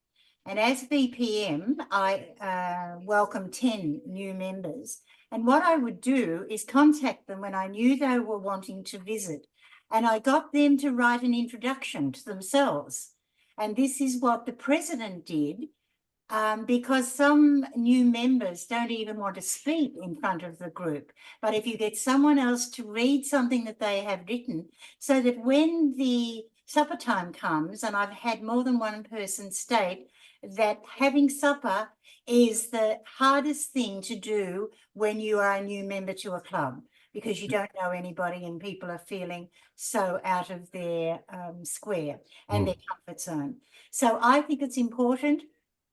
And as VPM, I welcome 10 new members. And what I would do is contact them when I knew they were wanting to visit. And I got them to write an introduction to themselves. And this is what the president did, because some new members don't even want to speak in front of the group. But if you get someone else to read something that they have written, so that when the supper time comes, and I've had more than one person state that having supper is the hardest thing to do when you are a new member to a club, because you don't know anybody and people are feeling so out of their square and their comfort zone. So I think it's important.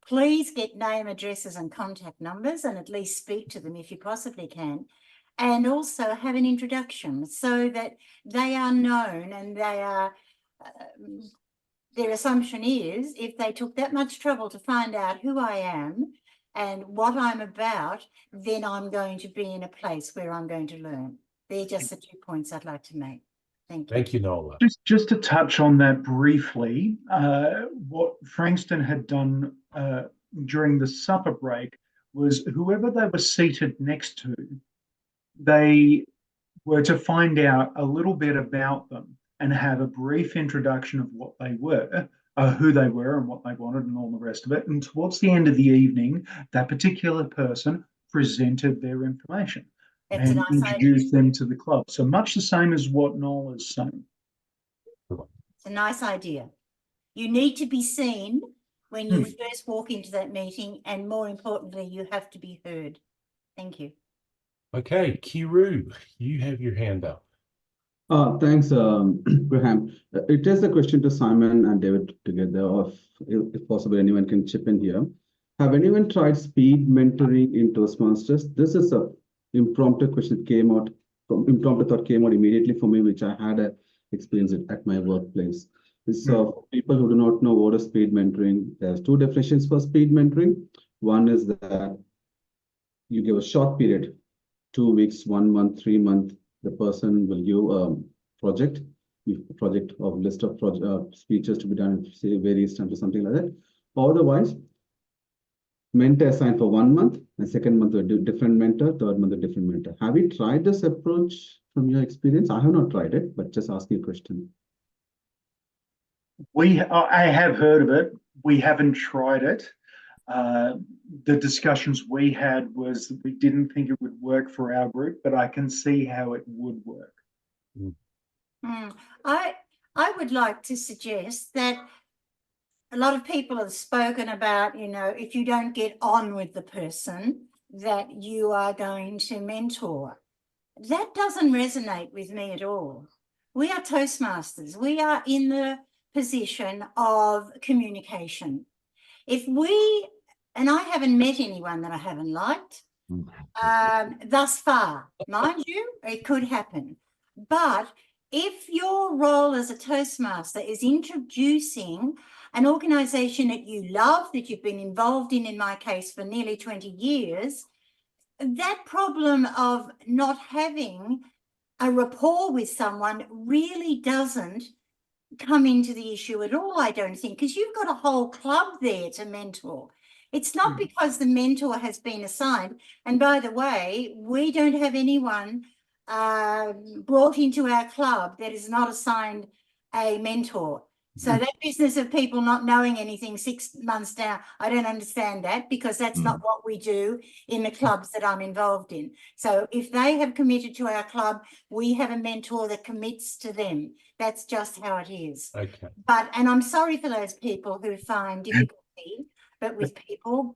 Please get name, addresses and contact numbers, and at least speak to them if you possibly can. And also have an introduction so that they are known, and they are, their assumption is, if they took that much trouble to find out who I am and what I'm about, then I'm going to be in a place where I'm going to learn. They're just the 2 points I'd like to make. Thank you. Thank you, Nola. Just to touch on that briefly, what Frankston had done during the supper break was whoever they were seated next to, they were to find out a little bit about them and have a brief introduction of what they were, who they were and what they wanted and all the rest of it. And towards the end of the evening, that particular person presented their information and introduced them to the club. So much the same as what Noel is saying. It's a nice idea. You need to be seen when you first walk into that meeting, and more importantly, you have to be heard. Thank you. Okay, Kiru, you have your hand up. Thanks, Graham. It is a question to Simon and David together, or if possible, anyone can chip in here. Have anyone tried speed mentoring in Toastmasters? This is a impromptu question that impromptu thought came out immediately for me, which I had experienced it at my workplace. So for people who do not know what is speed mentoring, there's 2 definitions for speed mentoring. One is that you give a short period, 2 weeks, 1 month, 3 months, the person will give a project of list of speeches to be done, say various times or something like that. Otherwise, mentor assigned for 1 month, and second month a different mentor, third month a different mentor. Have you tried this approach from your experience? I have not tried it, but just asking a question. I have heard of it. We haven't tried it. The discussions we had was that we didn't think it would work for our group, but I can see how it would work. I would like to suggest that a lot of people have spoken about, if you don't get on with the person, that you are going to mentor. That doesn't resonate with me at all. We are Toastmasters. We are in the position of communication. And I haven't met anyone that I haven't liked thus far. Mind you, it could happen. But if your role as a Toastmaster is introducing an organisation that you love, that you've been involved in my case, for nearly 20 years, that problem of not having a rapport with someone really doesn't come into the issue at all, I don't think, because you've got a whole club there to mentor. It's not because the mentor has been assigned. And by the way, we don't have anyone brought into our club that is not assigned a mentor. So that business of people not knowing anything 6 months down, I don't understand that, because that's not what we do in the clubs that I'm involved in. So if they have committed to our club, we have a mentor that commits to them. That's just how it is. Okay. And I'm sorry for those people who find difficult but with people.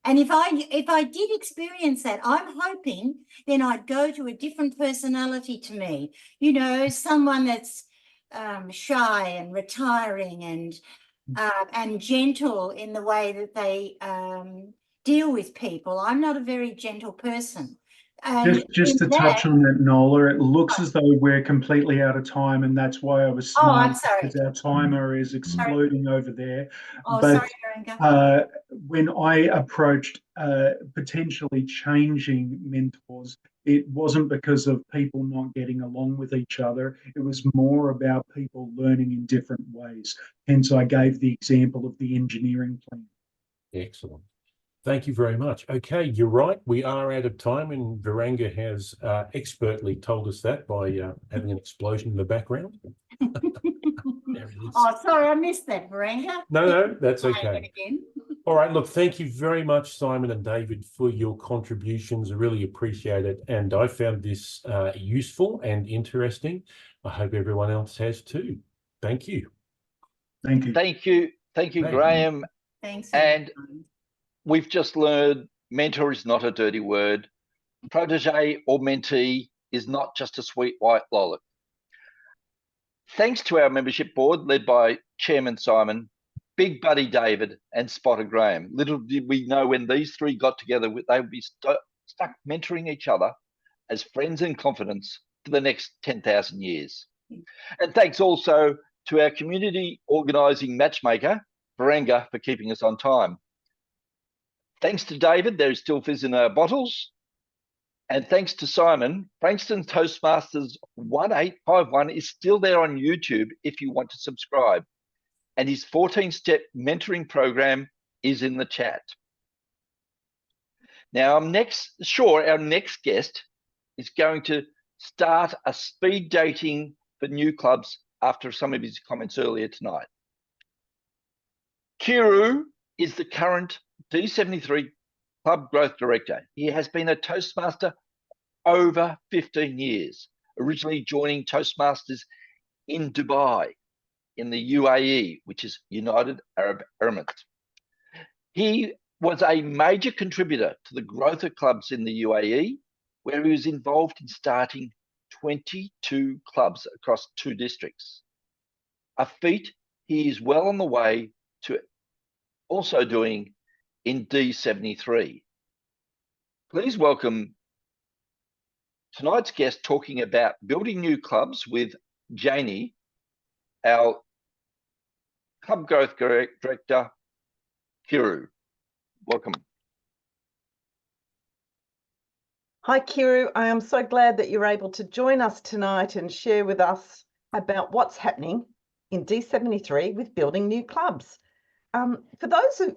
And if I did experience that, I'm hoping then I'd go to a different personality to me. You know, someone that's shy and retiring and gentle in the way that they deal with people. I'm not a very gentle person. And just to touch on that, Nola, it looks as though we're completely out of time, and that's why I was Oh, I'm smiling, sorry. because our timer is exploding over there. Oh, But sorry, Veronica. when I approached potentially changing mentors, it wasn't because of people not getting along with each other. It was more about people learning in different ways. Hence, I gave the example of the engineering plan. Excellent. Thank you very much. Okay, you're right. We are out of time, and Varanga has expertly told us that by having an explosion in the background. There it is. Oh, sorry, I missed that, Veronica. No, that's Trying okay. it again. All right, look, thank you very much, Simon and David, for your contributions. I really appreciate it. And I found this useful and interesting. I hope everyone else has too. Thank you. Thank you. Thank you. Thank you, Graeme. Thanks. And everyone. we've just learned mentor is not a dirty word. Protege or mentee is not just a sweet white lolly. Thanks to our membership board led by Chairman Simon, Big Buddy David and Spotter Graeme. Little did we know when these three got together, they would be stuck mentoring each other as friends in confidence for the next 10,000 years. And thanks also to our community organising matchmaker, Varanga, for keeping us on time. Thanks to David, there is still fizz in our bottles. And thanks to Simon, Frankston Toastmasters 1851 is still there on YouTube if you want to subscribe. And his 14-step mentoring program is in the chat. Now, our next guest is going to start a speed dating for new clubs after some of his comments earlier tonight. Kiru is the current D73 Club Growth Director. He has been a Toastmaster over 15 years, originally joining Toastmasters in Dubai, in the UAE, which is United Arab Emirates. He was a major contributor to the growth of clubs in the UAE, where he was involved in starting 22 clubs across 2 districts. A feat he is well on the way to also doing in D73. Please welcome tonight's guest talking about building new clubs with Janine, our Club Growth Director, Kiru. Welcome. Hi, Kiru. I am so glad that you're able to join us tonight and share with us about what's happening in D73 with building new clubs. For those of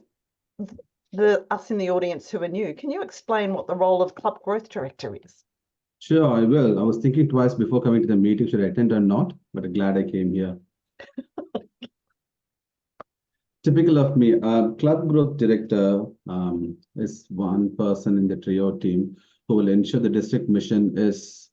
us in the audience who are new, can you explain what the role of Club Growth Director is? Sure, I will. I was thinking twice before coming to the meeting, should I attend or not, but I'm glad I came here. Typical of me, Club Growth Director is one person in the trio team who will ensure the district mission is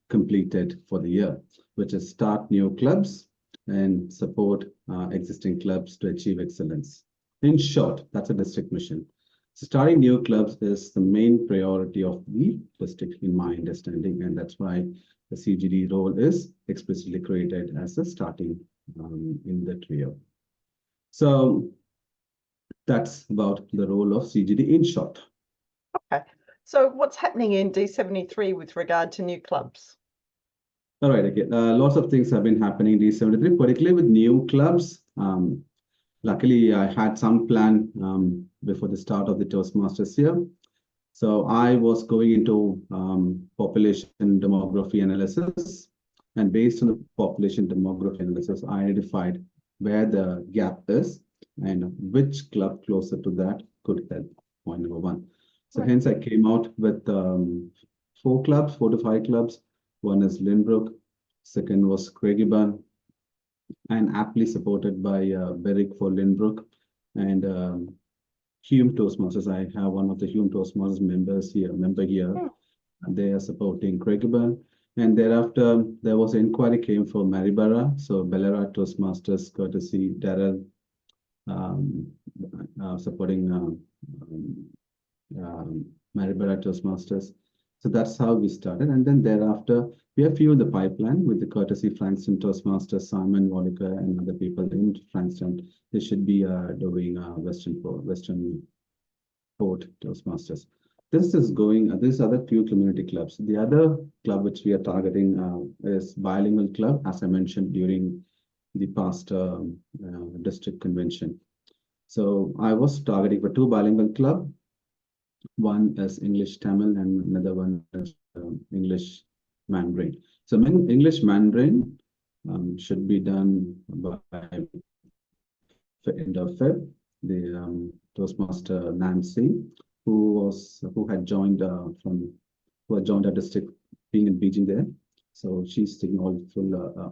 completed for the year, which is start new clubs and support existing clubs to achieve excellence. In short, that's a district mission. So starting new clubs is the main priority of the district in my understanding, and that's why the CGD role is explicitly created as a starting in the trio. So that's about the role of CGD in short. Okay. So what's happening in D73 with regard to new clubs? All right, okay. Lots of things have been happening in D73, particularly with new clubs. Luckily, I had some plan before the start of the Toastmasters year. So I was going into population demography analysis. And based on the population demography analysis, I identified where the gap is and which club closer to that could help. Point number one. So hence I came out with 4 to 5 clubs. One is Lynbrook, second was Craigieburn, and aptly supported by Berwick for Lynbrook and Hume Toastmasters. I have one of the Hume Toastmasters member here, and they are supporting Craigieburn. And thereafter, there was an inquiry came for Maryborough, so Ballarat Toastmasters, courtesy Darrell, supporting Maribela Toastmasters. So that's how we started. And then thereafter, we have few in the pipeline with the courtesy Frankston Toastmasters, Simon Walliker, and other people in Frankston. They should be doing Western Port Toastmasters. This is going, there's other few community clubs. The other club which we are targeting is Bilingual Club, as I mentioned during the past district convention. So I was targeting for 2 bilingual club. One is English Tamil and another one is English Mandarin. So English Mandarin should be done by end of Feb. The Toastmaster Nancy, who had joined our district, being in Beijing there. So she's taking all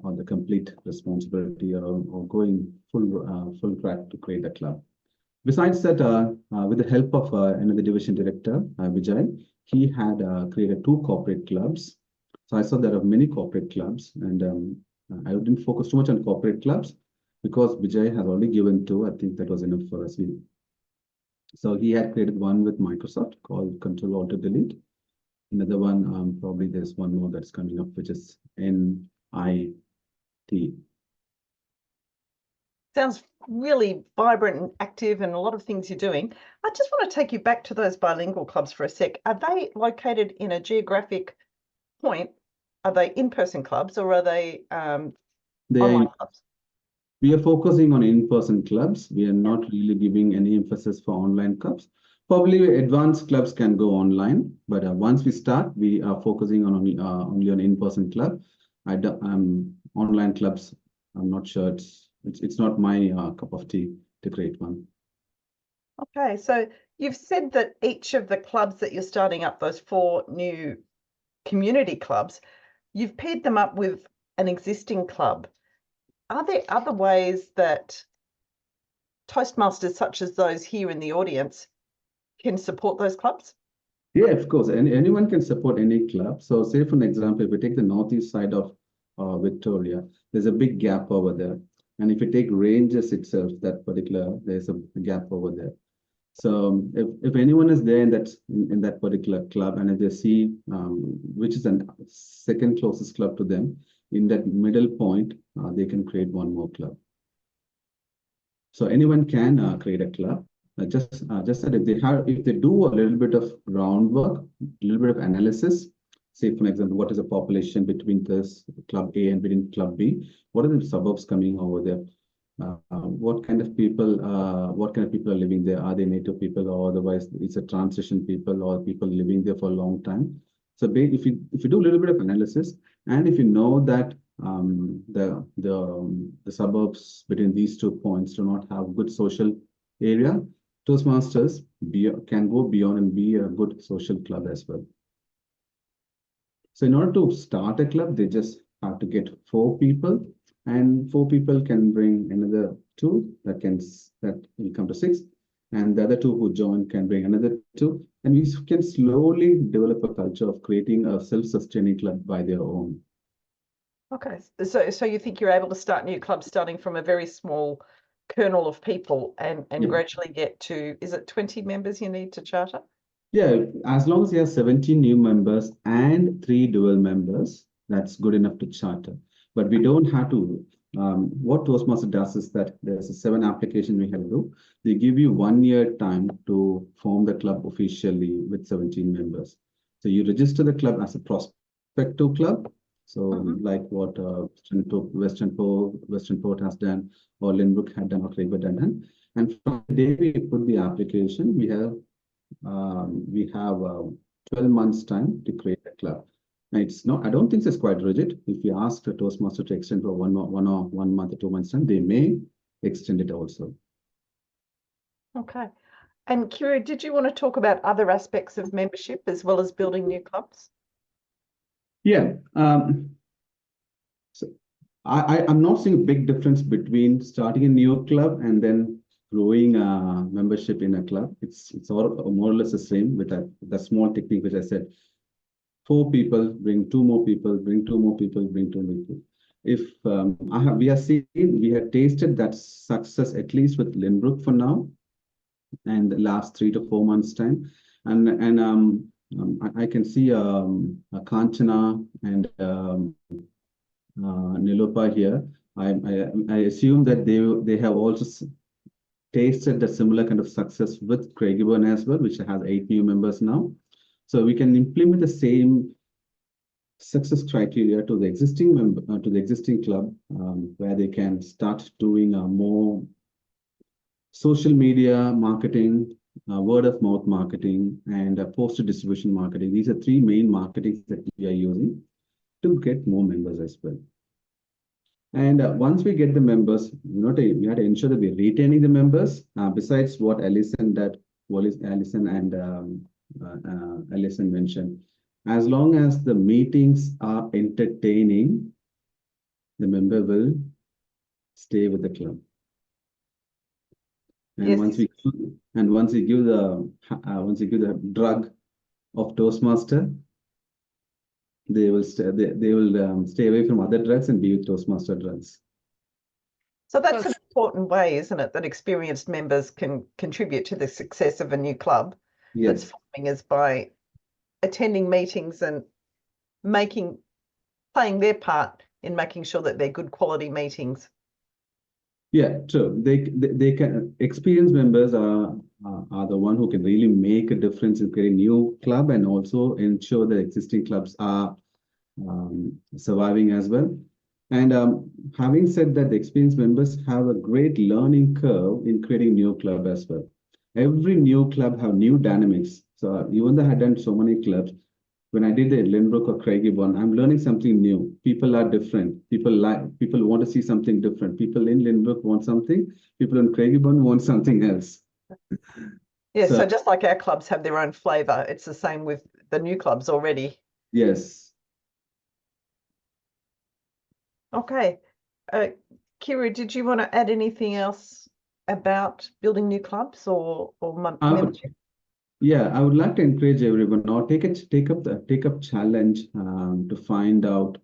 on the complete responsibility of going full track to create a club. Besides that, with the help of another division director, Vijay, he had created 2 corporate clubs. So I saw there are many corporate clubs, and I didn't focus too much on corporate clubs because Vijay has already given 2. I think that was enough for us. So he had created one with Microsoft called Control Alt Delete. Another one, probably there's one more that's coming up, which is NIT. Sounds really vibrant and active and a lot of things you're doing. I just want to take you back to those bilingual clubs for a sec. Are they located in a geographic point? Are they in-person clubs or are they online clubs? We are focusing on in-person clubs. We are not really giving any emphasis for online clubs. Probably advanced clubs can go online, but once we start, we are focusing on only on in-person club. Online clubs, I'm not sure. It's not my cup of tea to create one. Okay, so you've said that each of the clubs that you're starting up, those 4 new community clubs, you've paired them up with an existing club. Are there other ways that Toastmasters such as those here in the audience can support those clubs? Yeah, of course. Anyone can support any club. So say for an example, if we take the northeast side of Victoria, there's a big gap over there. And if you take Ranges itself, there's a gap over there. So if anyone is there in that particular club, and if they see which is the second closest club to them, in that middle point, they can create one more club. So anyone can create a club. Just that if they do a little bit of groundwork, a little bit of analysis, say for example, what is the population between this club A and between club B? What are the suburbs coming over there? What kind of people are living there? Are they native people, or otherwise it's a transition people or people living there for a long time? So if you do a little bit of analysis, and if you know that the suburbs between these 2 points do not have good social area, Toastmasters can go beyond and be a good social club as well. So in order to start a club, they just have to get 4 people, and 4 people can bring another 2 that will come to 6, and the other 2 who join can bring another 2, and we can slowly develop a culture of creating a self-sustaining club by their own. Okay, so you think you're able to start new clubs starting from a very small kernel of people and gradually get to, is it 20 members you need to charter? Yeah, as long as you have 17 new members and 3 dual members, that's good enough to charter. But we don't have to. What Toastmaster does is that there's a 7 application we have to do. They give you 1 year time to form the club officially with 17 members. So you register the club as a prospective club. So like what Western Port has done, or Lynbrook had done, or Craig had done. And from the day we put the application, we have 12 months time to create a club. Now it's not, I don't think it's quite rigid. If you ask the Toastmaster to extend for 1 month or 2 months time, they may extend it also. Okay. And Kiru, did you want to talk about other aspects of membership as well as building new clubs? Yeah. So I'm not seeing a big difference between starting a new club and then growing membership in a club. It's all more or less the same with the small technique which I said. 4 people, bring 2 more people, bring 2 more people, bring 2 more people. if we have tasted that success at least with Lynbrook for now, and the last 3 to 4 months time, and I can see Kanchana and Nilopa here. I assume that they have also tasted a similar kind of success with Craigieburn as well, which has 8 new members now. So we can implement the same success criteria to the existing club, where they can start doing more social media marketing, word of mouth marketing, and poster distribution marketing. These are 3 main marketings that we are using to get more members as well. And once we get the members, we have to ensure that we're retaining the members. Besides what Alison and Alison mentioned, as long as the meetings are entertaining, the member will stay with the club. And Yes. once we give the drug of Toastmaster, they will stay away from other drugs and be with Toastmaster drugs. So that's an important way, isn't it, that experienced members can contribute to the success of a new club that's forming, is by attending meetings and playing their part in making sure that they're good quality meetings. Yeah, true. They can, experienced members are the one who can really make a difference in creating new club and also ensure that existing clubs are surviving as well. And having said that, the experienced members have a great learning curve in creating new club as well. Every new club have new dynamics. So even though I had done so many clubs, when I did the Lynbrook or Craigieburn, I'm learning something new. People are different. People want to see something different. People in Lynbrook want something. People in Craigieburn want something else. Yeah, so just like our clubs have their own flavour, it's the same with the new clubs already. Yes. Okay. Kiru, did you want to add anything else about building new clubs or membership? Yeah, I would like to encourage everyone now take up challenge to find out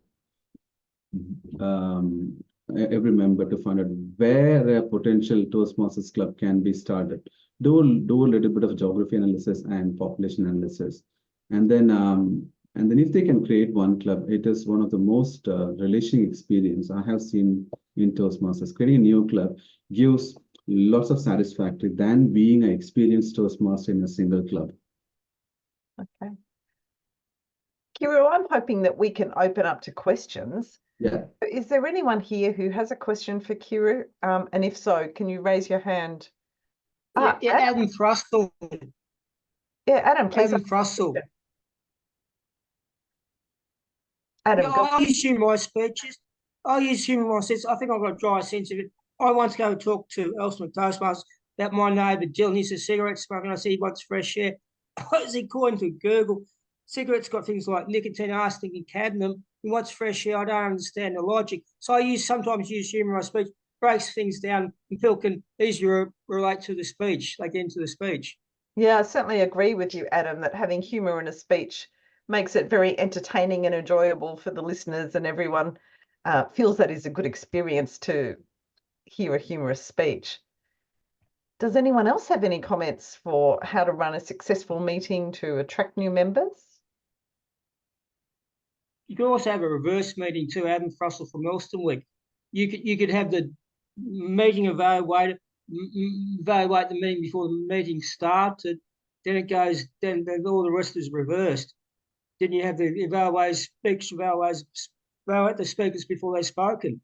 every member to find out where a potential Toastmasters club can be started. Do a little bit of geography analysis and population analysis, and then if they can create one club, it is one of the most relishing experience I have seen in Toastmasters. Creating a new club gives lots of satisfaction than being an experienced Toastmaster in a single club. Okay. Kiru, I'm hoping that we can open up to questions. Yeah. Is there anyone here who has a question for Kiru? And if so, can you raise your hand? Yeah, Adam Frustle. Yeah, Adam, please. Adam Frustle. Adam, yeah, I use humour in my speeches. I use humour in my sense. I think I've got a dry sense of it. I once go and talk to Alison Toastmasters about my neighbour Dylan. He's a cigarette smoker, and I said he wants fresh air. According to Google, cigarettes got things like nicotine, arsenic, and cadmium. He wants fresh air. I don't understand the logic. So I sometimes use humour in my speech, breaks things down, and people can easily relate to the speech. They get into the speech. Yeah, I certainly agree with you, Adam, that having humour in a speech makes it very entertaining and enjoyable for the listeners, and everyone feels that is a good experience to hear a humorous speech. Does anyone else have any comments for how to run a successful meeting to attract new members? You could also have a reverse meeting too, Adam Frustle from Elston Week. You could have the meeting evaluate the meeting before the meeting started. Then it goes. Then all the rest is reversed. Then you have the evaluate the speakers before they've spoken.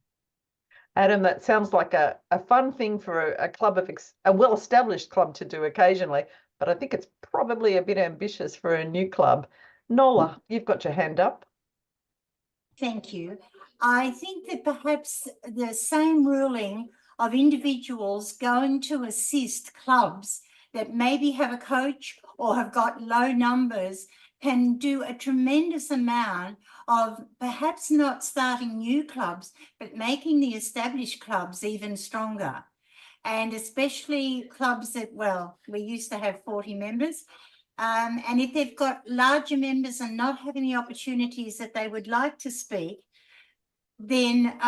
Adam, that sounds like a fun thing for a club of a well-established club to do occasionally, but I think it's probably a bit ambitious for a new club. Nola, you've got your hand up. Thank you. I think that perhaps the same ruling of individuals going to assist clubs that maybe have a coach or have got low numbers can do a tremendous amount of perhaps not starting new clubs, but making the established clubs even stronger. And especially clubs that, well, we used to have 40 members. And if they've got larger members and not having the opportunities that they would like to speak, then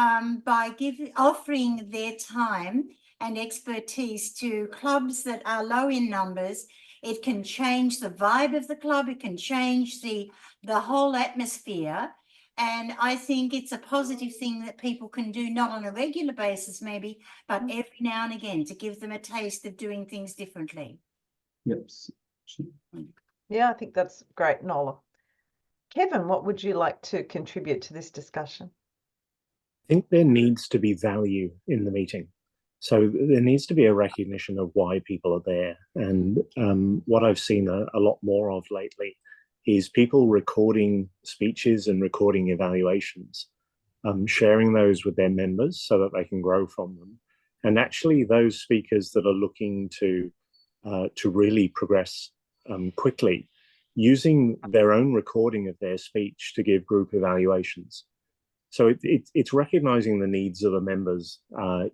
by offering their time and expertise to clubs that are low in numbers, it can change the vibe of the club. It can change the whole atmosphere. And I think it's a positive thing that people can do, not on a regular basis maybe, but every now and again, to give them a taste of doing things differently. Yep. Yeah, I think that's great, Nola. Kevin, what would you like to contribute to this discussion? I think there needs to be value in the meeting. So there needs to be a recognition of why people are there. And what I've seen a lot more of lately is people recording speeches and recording evaluations, sharing those with their members so that they can grow from them. And actually those speakers that are looking to really progress quickly, using their own recording of their speech to give group evaluations. So it's recognizing the needs of the members.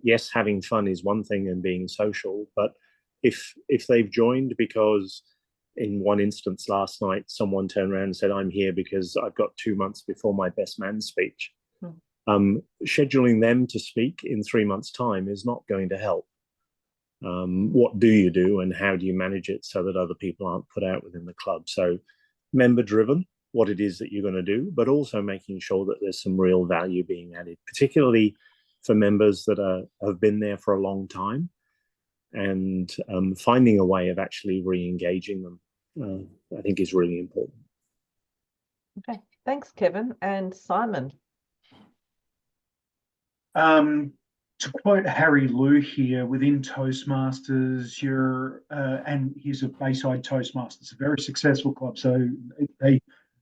Yes, having fun is one thing and being social, but if they've joined because in one instance last night, someone turned around and said, I'm here because I've got 2 months before my best man speech. Scheduling them to speak in 3 months' time is not going to help. What do you do and how do you manage it so that other people aren't put out within the club? So member driven, what it is that you're going to do, but also making sure that there's some real value being added, particularly for members that have been there for a long time, and finding a way of actually re-engaging them, I think is really important. Okay, thanks, Kevin. And Simon. To quote Harry Lou here, within Toastmasters, and he's a Bayside Toastmasters, it's a very successful club, so they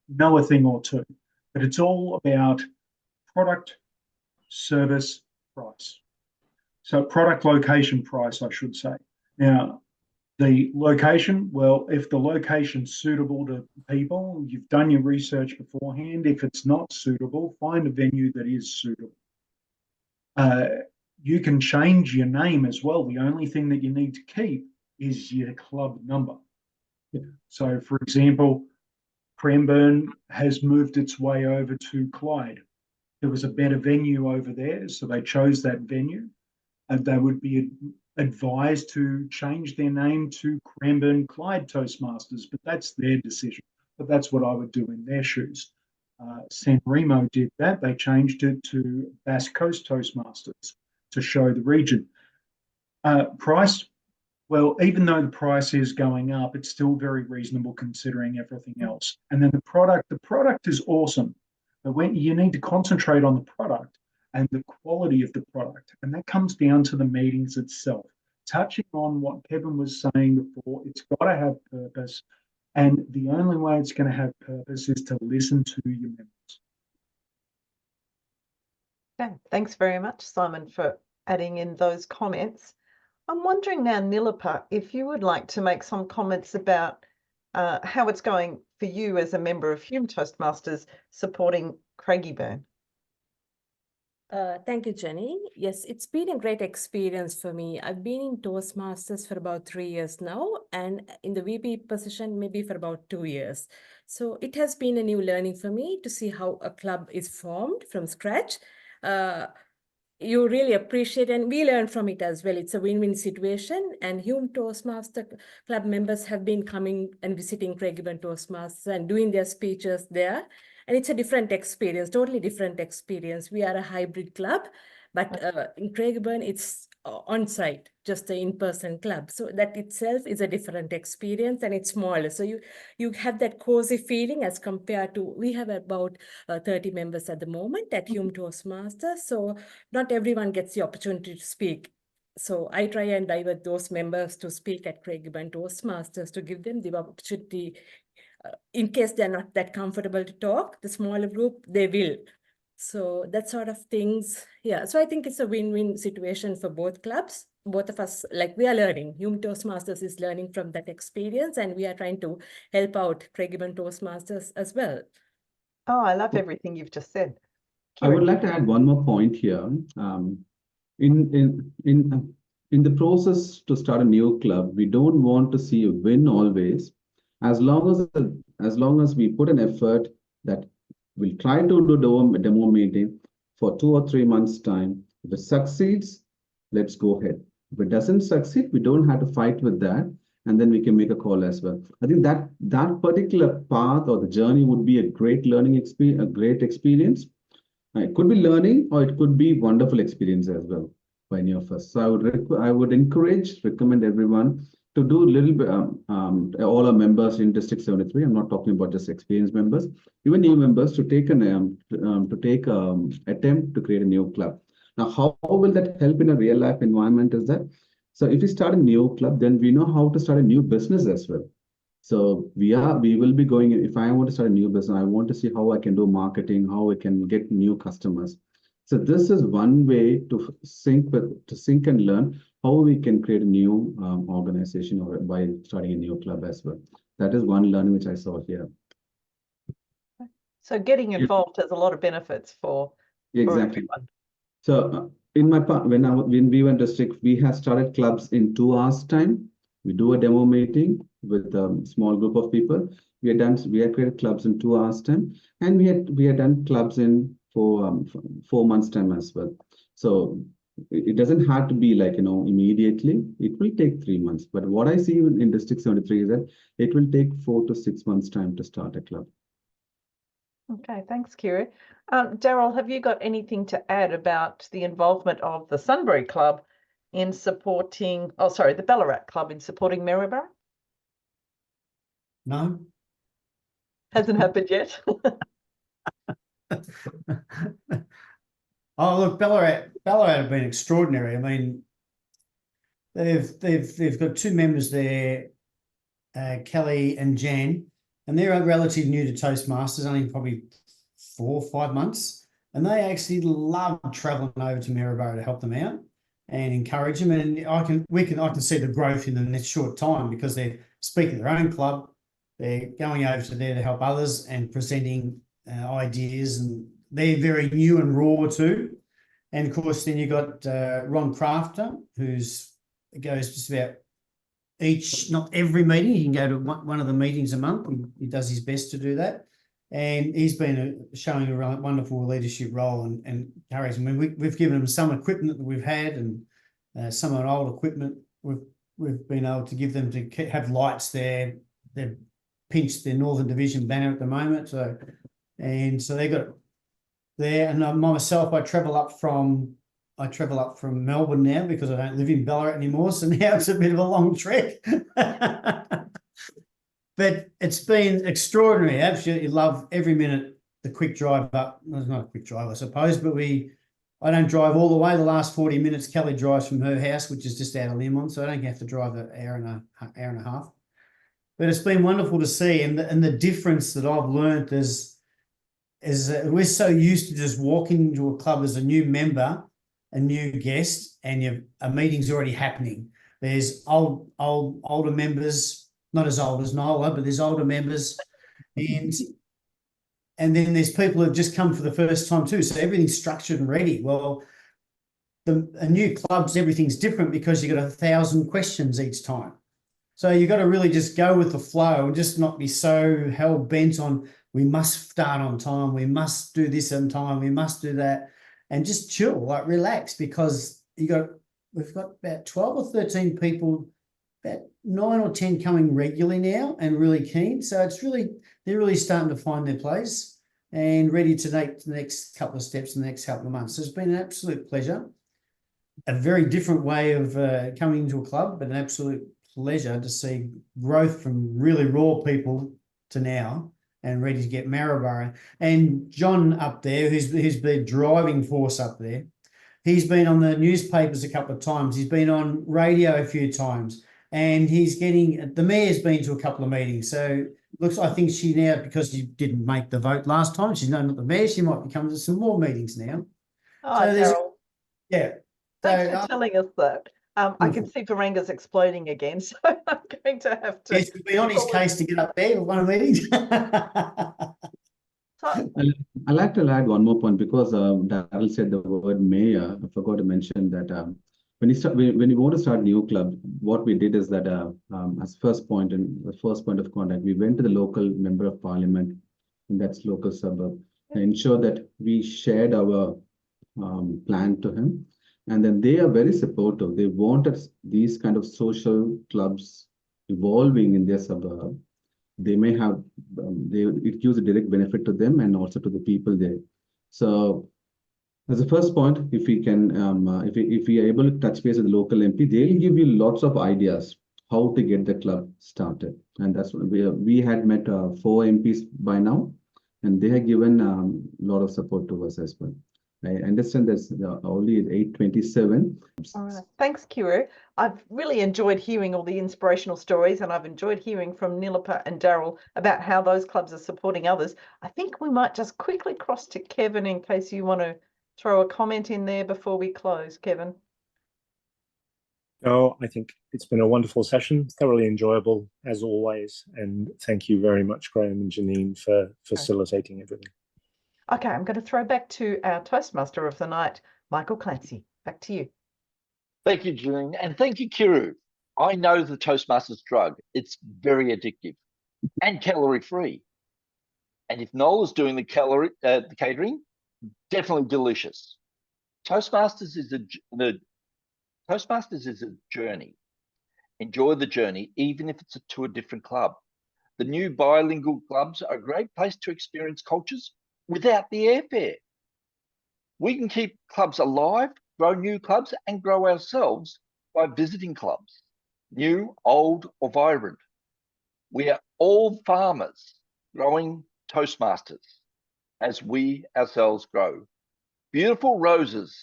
know a thing or two, but it's all about product, service, price. So product, location, price, I should say. Now, the location, well, if the location's suitable to people, you've done your research beforehand. If it's not suitable, find a venue that is suitable. You can change your name as well. The only thing that you need to keep is your club number. So, for example, Cranbourne has moved its way over to Clyde. There was a better venue over there, so they chose that venue. And they would be advised to change their name to Cranbourne Clyde Toastmasters, but that's their decision. But that's what I would do in their shoes. San Remo did that. They changed it to Basque Coast Toastmasters to show the region. Price, well, even though the price is going up, it's still very reasonable considering everything else. And then the product is awesome, but when you need to concentrate on the product and the quality of the product, and that comes down to the meetings itself. Touching on what Kevin was saying before, it's got to have purpose, and the only way it's going to have purpose is to listen to your members. Okay, thanks very much, Simon, for adding in those comments. I'm wondering now, Nilapa, if you would like to make some comments about how it's going for you as a member of Hume Toastmasters supporting Craigieburn. Thank you, Jenny. Yes, it's been a great experience for me. I've been in Toastmasters for about 3 years now, and in the VP position maybe for about 2 years. So it has been a new learning for me to see how a club is formed from scratch. You really appreciate, and we learn from it as well. It's a win-win situation, and Hume Toastmaster Club members have been coming and visiting Craigieburn Toastmasters and doing their speeches there. And it's a different experience, totally different experience. We are a hybrid club, but in Craigieburn, it's on-site, just an in-person club. So that itself is a different experience, and it's smaller. So you have that cozy feeling as compared to, we have about 30 members at the moment at Hume Toastmasters. So not everyone gets the opportunity to speak. So I try and divert those members to speak at Craigieburn Toastmasters to give them the opportunity. In case they're not that comfortable to talk, the smaller group, they will. So that sort of things, yeah. So I think it's a win-win situation for both clubs. Both of us, like, we are learning. Hume Toastmasters is learning from that experience, and we are trying to help out Craigieburn Toastmasters as well. Oh, I love everything you've just said. I would like to add one more point here. In the process to start a new club, we don't want to see a win always. As long as we put an effort that we'll try to do demo meeting, for 2 or 3 months' time. If it succeeds, let's go ahead. If it doesn't succeed, we don't have to fight with that, and then we can make a call as well. I think that particular path or the journey would be a great learning experience, a great experience. It could be learning, or it could be wonderful experience as well by any of us. So I would recommend everyone to do a little bit. All our members in District 73. I'm not talking about just experienced members, even new members, to take attempt to create a new club. Now, how will that help in a real life environment is that, so if we start a new club, then we know how to start a new business as well. So we will be going, if I want to start a new business, I want to see how I can do marketing, how I can get new customers. So this is one way to sync and learn how we can create a new organization or by starting a new club as well. That is one learning which I saw here. So getting involved has a lot of benefits for exactly. everyone. So in my part, when we were in district, we have started clubs in 2 hours time. We do a demo meeting with a small group of people. We have created clubs in 2 hours time, and we had done clubs in 4 months time as well. So it doesn't have to be like, immediately. It will take 3 months. But what I see in District 73 is that it will take 4 to 6 months time to start a club. Okay, thanks, Kiru. Daryl, have you got anything to add about the involvement of the Sunbury Club in supporting, the Ballarat Club in supporting Maryborough? No. Hasn't happened yet. Oh, look, Ballarat have been extraordinary. I mean, they've got 2 members there, Kelly and Jan, and they're relatively new to Toastmasters, only probably 4 or 5 months, and they actually love travelling over to Maryborough to help them out and encourage them. And I can see the growth in them in this short time, because they're speaking their own club, they're going over to there to help others and presenting ideas, and they're very new and raw too. And of course, then you got Ron Crafter, goes just about not every meeting. He can go to one of the meetings a month. He does his best to do that. And he's been showing a wonderful leadership role and encouraging. I mean, we've given him some equipment that we've had, and some of our old equipment we've been able to give them to have lights there. They've pinched their Northern Division banner at the moment. So they got there. And myself, I travel up from Melbourne now, because I don't live in Ballarat anymore. So now it's a bit of a long trek. But it's been extraordinary. Absolutely love every minute the quick drive up. Well, it's not a quick drive, I suppose, but I don't drive all the way. The last 40 minutes, Kelly drives from her house, which is just out of Learmonth, so I don't have to drive an hour and a half. But it's been wonderful to see, and the difference that I've learned is we're so used to just walking into a club as a new member, a new guest, and a meeting's already happening. There's older members, not as old as Nola, but there's older members, and then there's people who've just come for the first time too. So everything's structured and ready. Well, a new club's everything's different, because you've got 1,000 questions each time. So you've got to really just go with the flow and just not be so hell bent on, we must start on time, we must do this on time, we must do that, and just chill, like relax, because we've got about 12 or 13 people, about 9 or 10 coming regularly now and really keen. So they're really starting to find their place and ready to take the next couple of steps in the next couple of months. So it's been an absolute pleasure. A very different way of coming into a club, but an absolute pleasure to see growth from really raw people to now and ready to get Maryborough. And John up there, who's the driving force up there, he's been on the newspapers a couple of times. He's been on radio a few times, and the mayor's been to a couple of meetings. So I think she now, because she didn't make the vote last time, she's not the mayor, she might be coming to some more meetings now. Oh, Daryl. Yeah. Thanks for telling us that. I can see Varanga's exploding again, so I'm going to have to... Yes, to be on his case to get up there with one of these. I'd like to add one more point, because Daryl said the word mayor. I forgot to mention that when you want to start a new club, what we did is that as the first point of contact, we went to the local member of parliament in that local suburb and ensure that we shared our plan to him. And then they are very supportive. They wanted these kind of social clubs evolving in their suburb. They may have, it gives a direct benefit to them and also to the people there. So as a first point, if we can, if we are able to touch base with the local MP, they'll give you lots of ideas how to get the club started. And that's what we had met 4 MPs by now, and they have given a lot of support to us as well. I understand there's only at 8:27. All right. Thanks, Kiru. I've really enjoyed hearing all the inspirational stories, and I've enjoyed hearing from Nilupa and Daryl about how those clubs are supporting others. I think we might just quickly cross to Kevin in case you want to throw a comment in there before we close, Kevin. Oh, I think it's been a wonderful session, thoroughly enjoyable as always. And thank you very much, Graeme and Janine, for facilitating everything. Okay, I'm going to throw back to our Toastmaster of the night, Michael Clancy. Back to you. Thank you, Janine, and thank you, Kiru. I know the Toastmasters drug. It's very addictive and calorie-free. And if Noel is doing the catering, definitely delicious. Toastmasters is a journey. Enjoy the journey, even if it's to a different club. The new bilingual clubs are a great place to experience cultures without the airfare. We can keep clubs alive, grow new clubs, and grow ourselves by visiting clubs, new, old, or vibrant. We are all farmers growing Toastmasters as we ourselves grow. Beautiful roses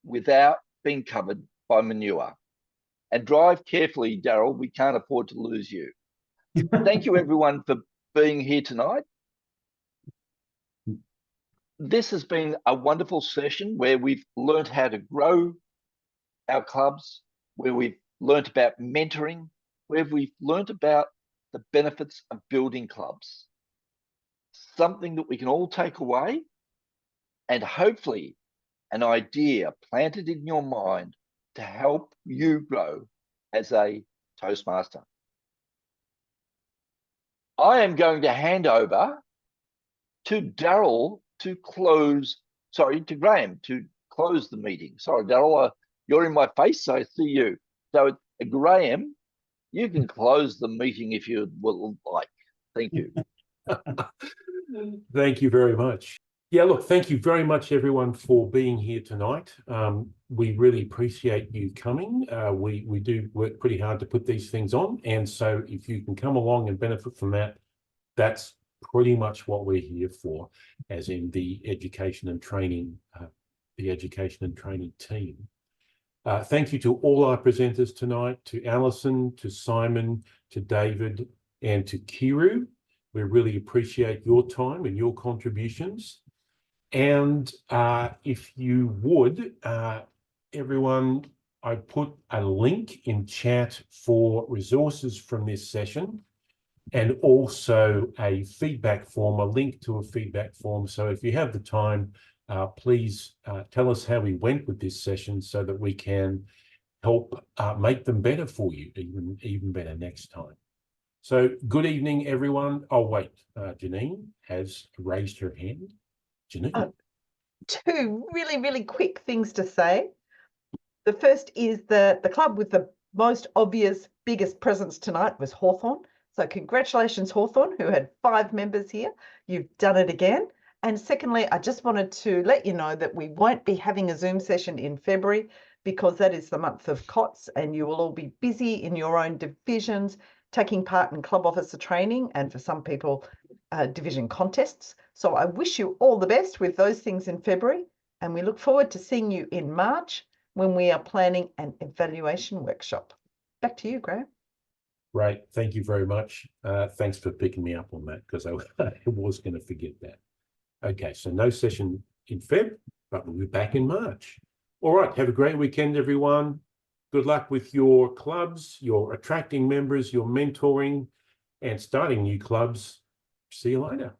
without being covered by manure. And drive carefully, Daryl. We can't afford to lose you. Thank you, everyone, for being here tonight. This has been a wonderful session where we've learned how to grow our clubs, where we've learned about mentoring, where we've learned about the benefits of building clubs. Something that we can all take away, and hopefully an idea planted in your mind to help you grow as a Toastmaster. I am going to hand over to Daryl to Graeme to close the meeting. Sorry, Daryl, you're in my face, so I see you. So, Graeme, you can close the meeting if you would like. Thank you. Thank you very much. Yeah, look, thank you very much, everyone, for being here tonight. We really appreciate you coming. We do work pretty hard to put these things on. And so if you can come along and benefit from that, that's pretty much what we're here for, as in the education and training team. Thank you to all our presenters tonight, to Alison, to Simon, to David, and to Kiru. We really appreciate your time and your contributions. And if you would, everyone, I put a link in chat for resources from this session, and also a feedback form, a link to a feedback form. So if you have the time, please tell us how we went with this session so that we can help make them better for you, even better next time. So good evening, everyone. Oh, wait, Janine has raised her hand. Janine. Two really, really quick things to say. The first is that the club with the most obvious, biggest presence tonight was Hawthorn. So congratulations, Hawthorn, who had 5 members here. You've done it again. And secondly, I just wanted to let you know that we won't be having a Zoom session in February because that is the month of COTS and you will all be busy in your own divisions, taking part in club officer training and for some people, division contests. So I wish you all the best with those things in February, and we look forward to seeing you in March when we are planning an evaluation workshop. Back to you, Graeme. Right, thank you very much. Thanks for picking me up on that because I was going to forget that. Okay, so no session in Feb, but we'll be back in March. All right, have a great weekend, everyone. Good luck with your clubs, your attracting members, your mentoring, and starting new clubs. See you later.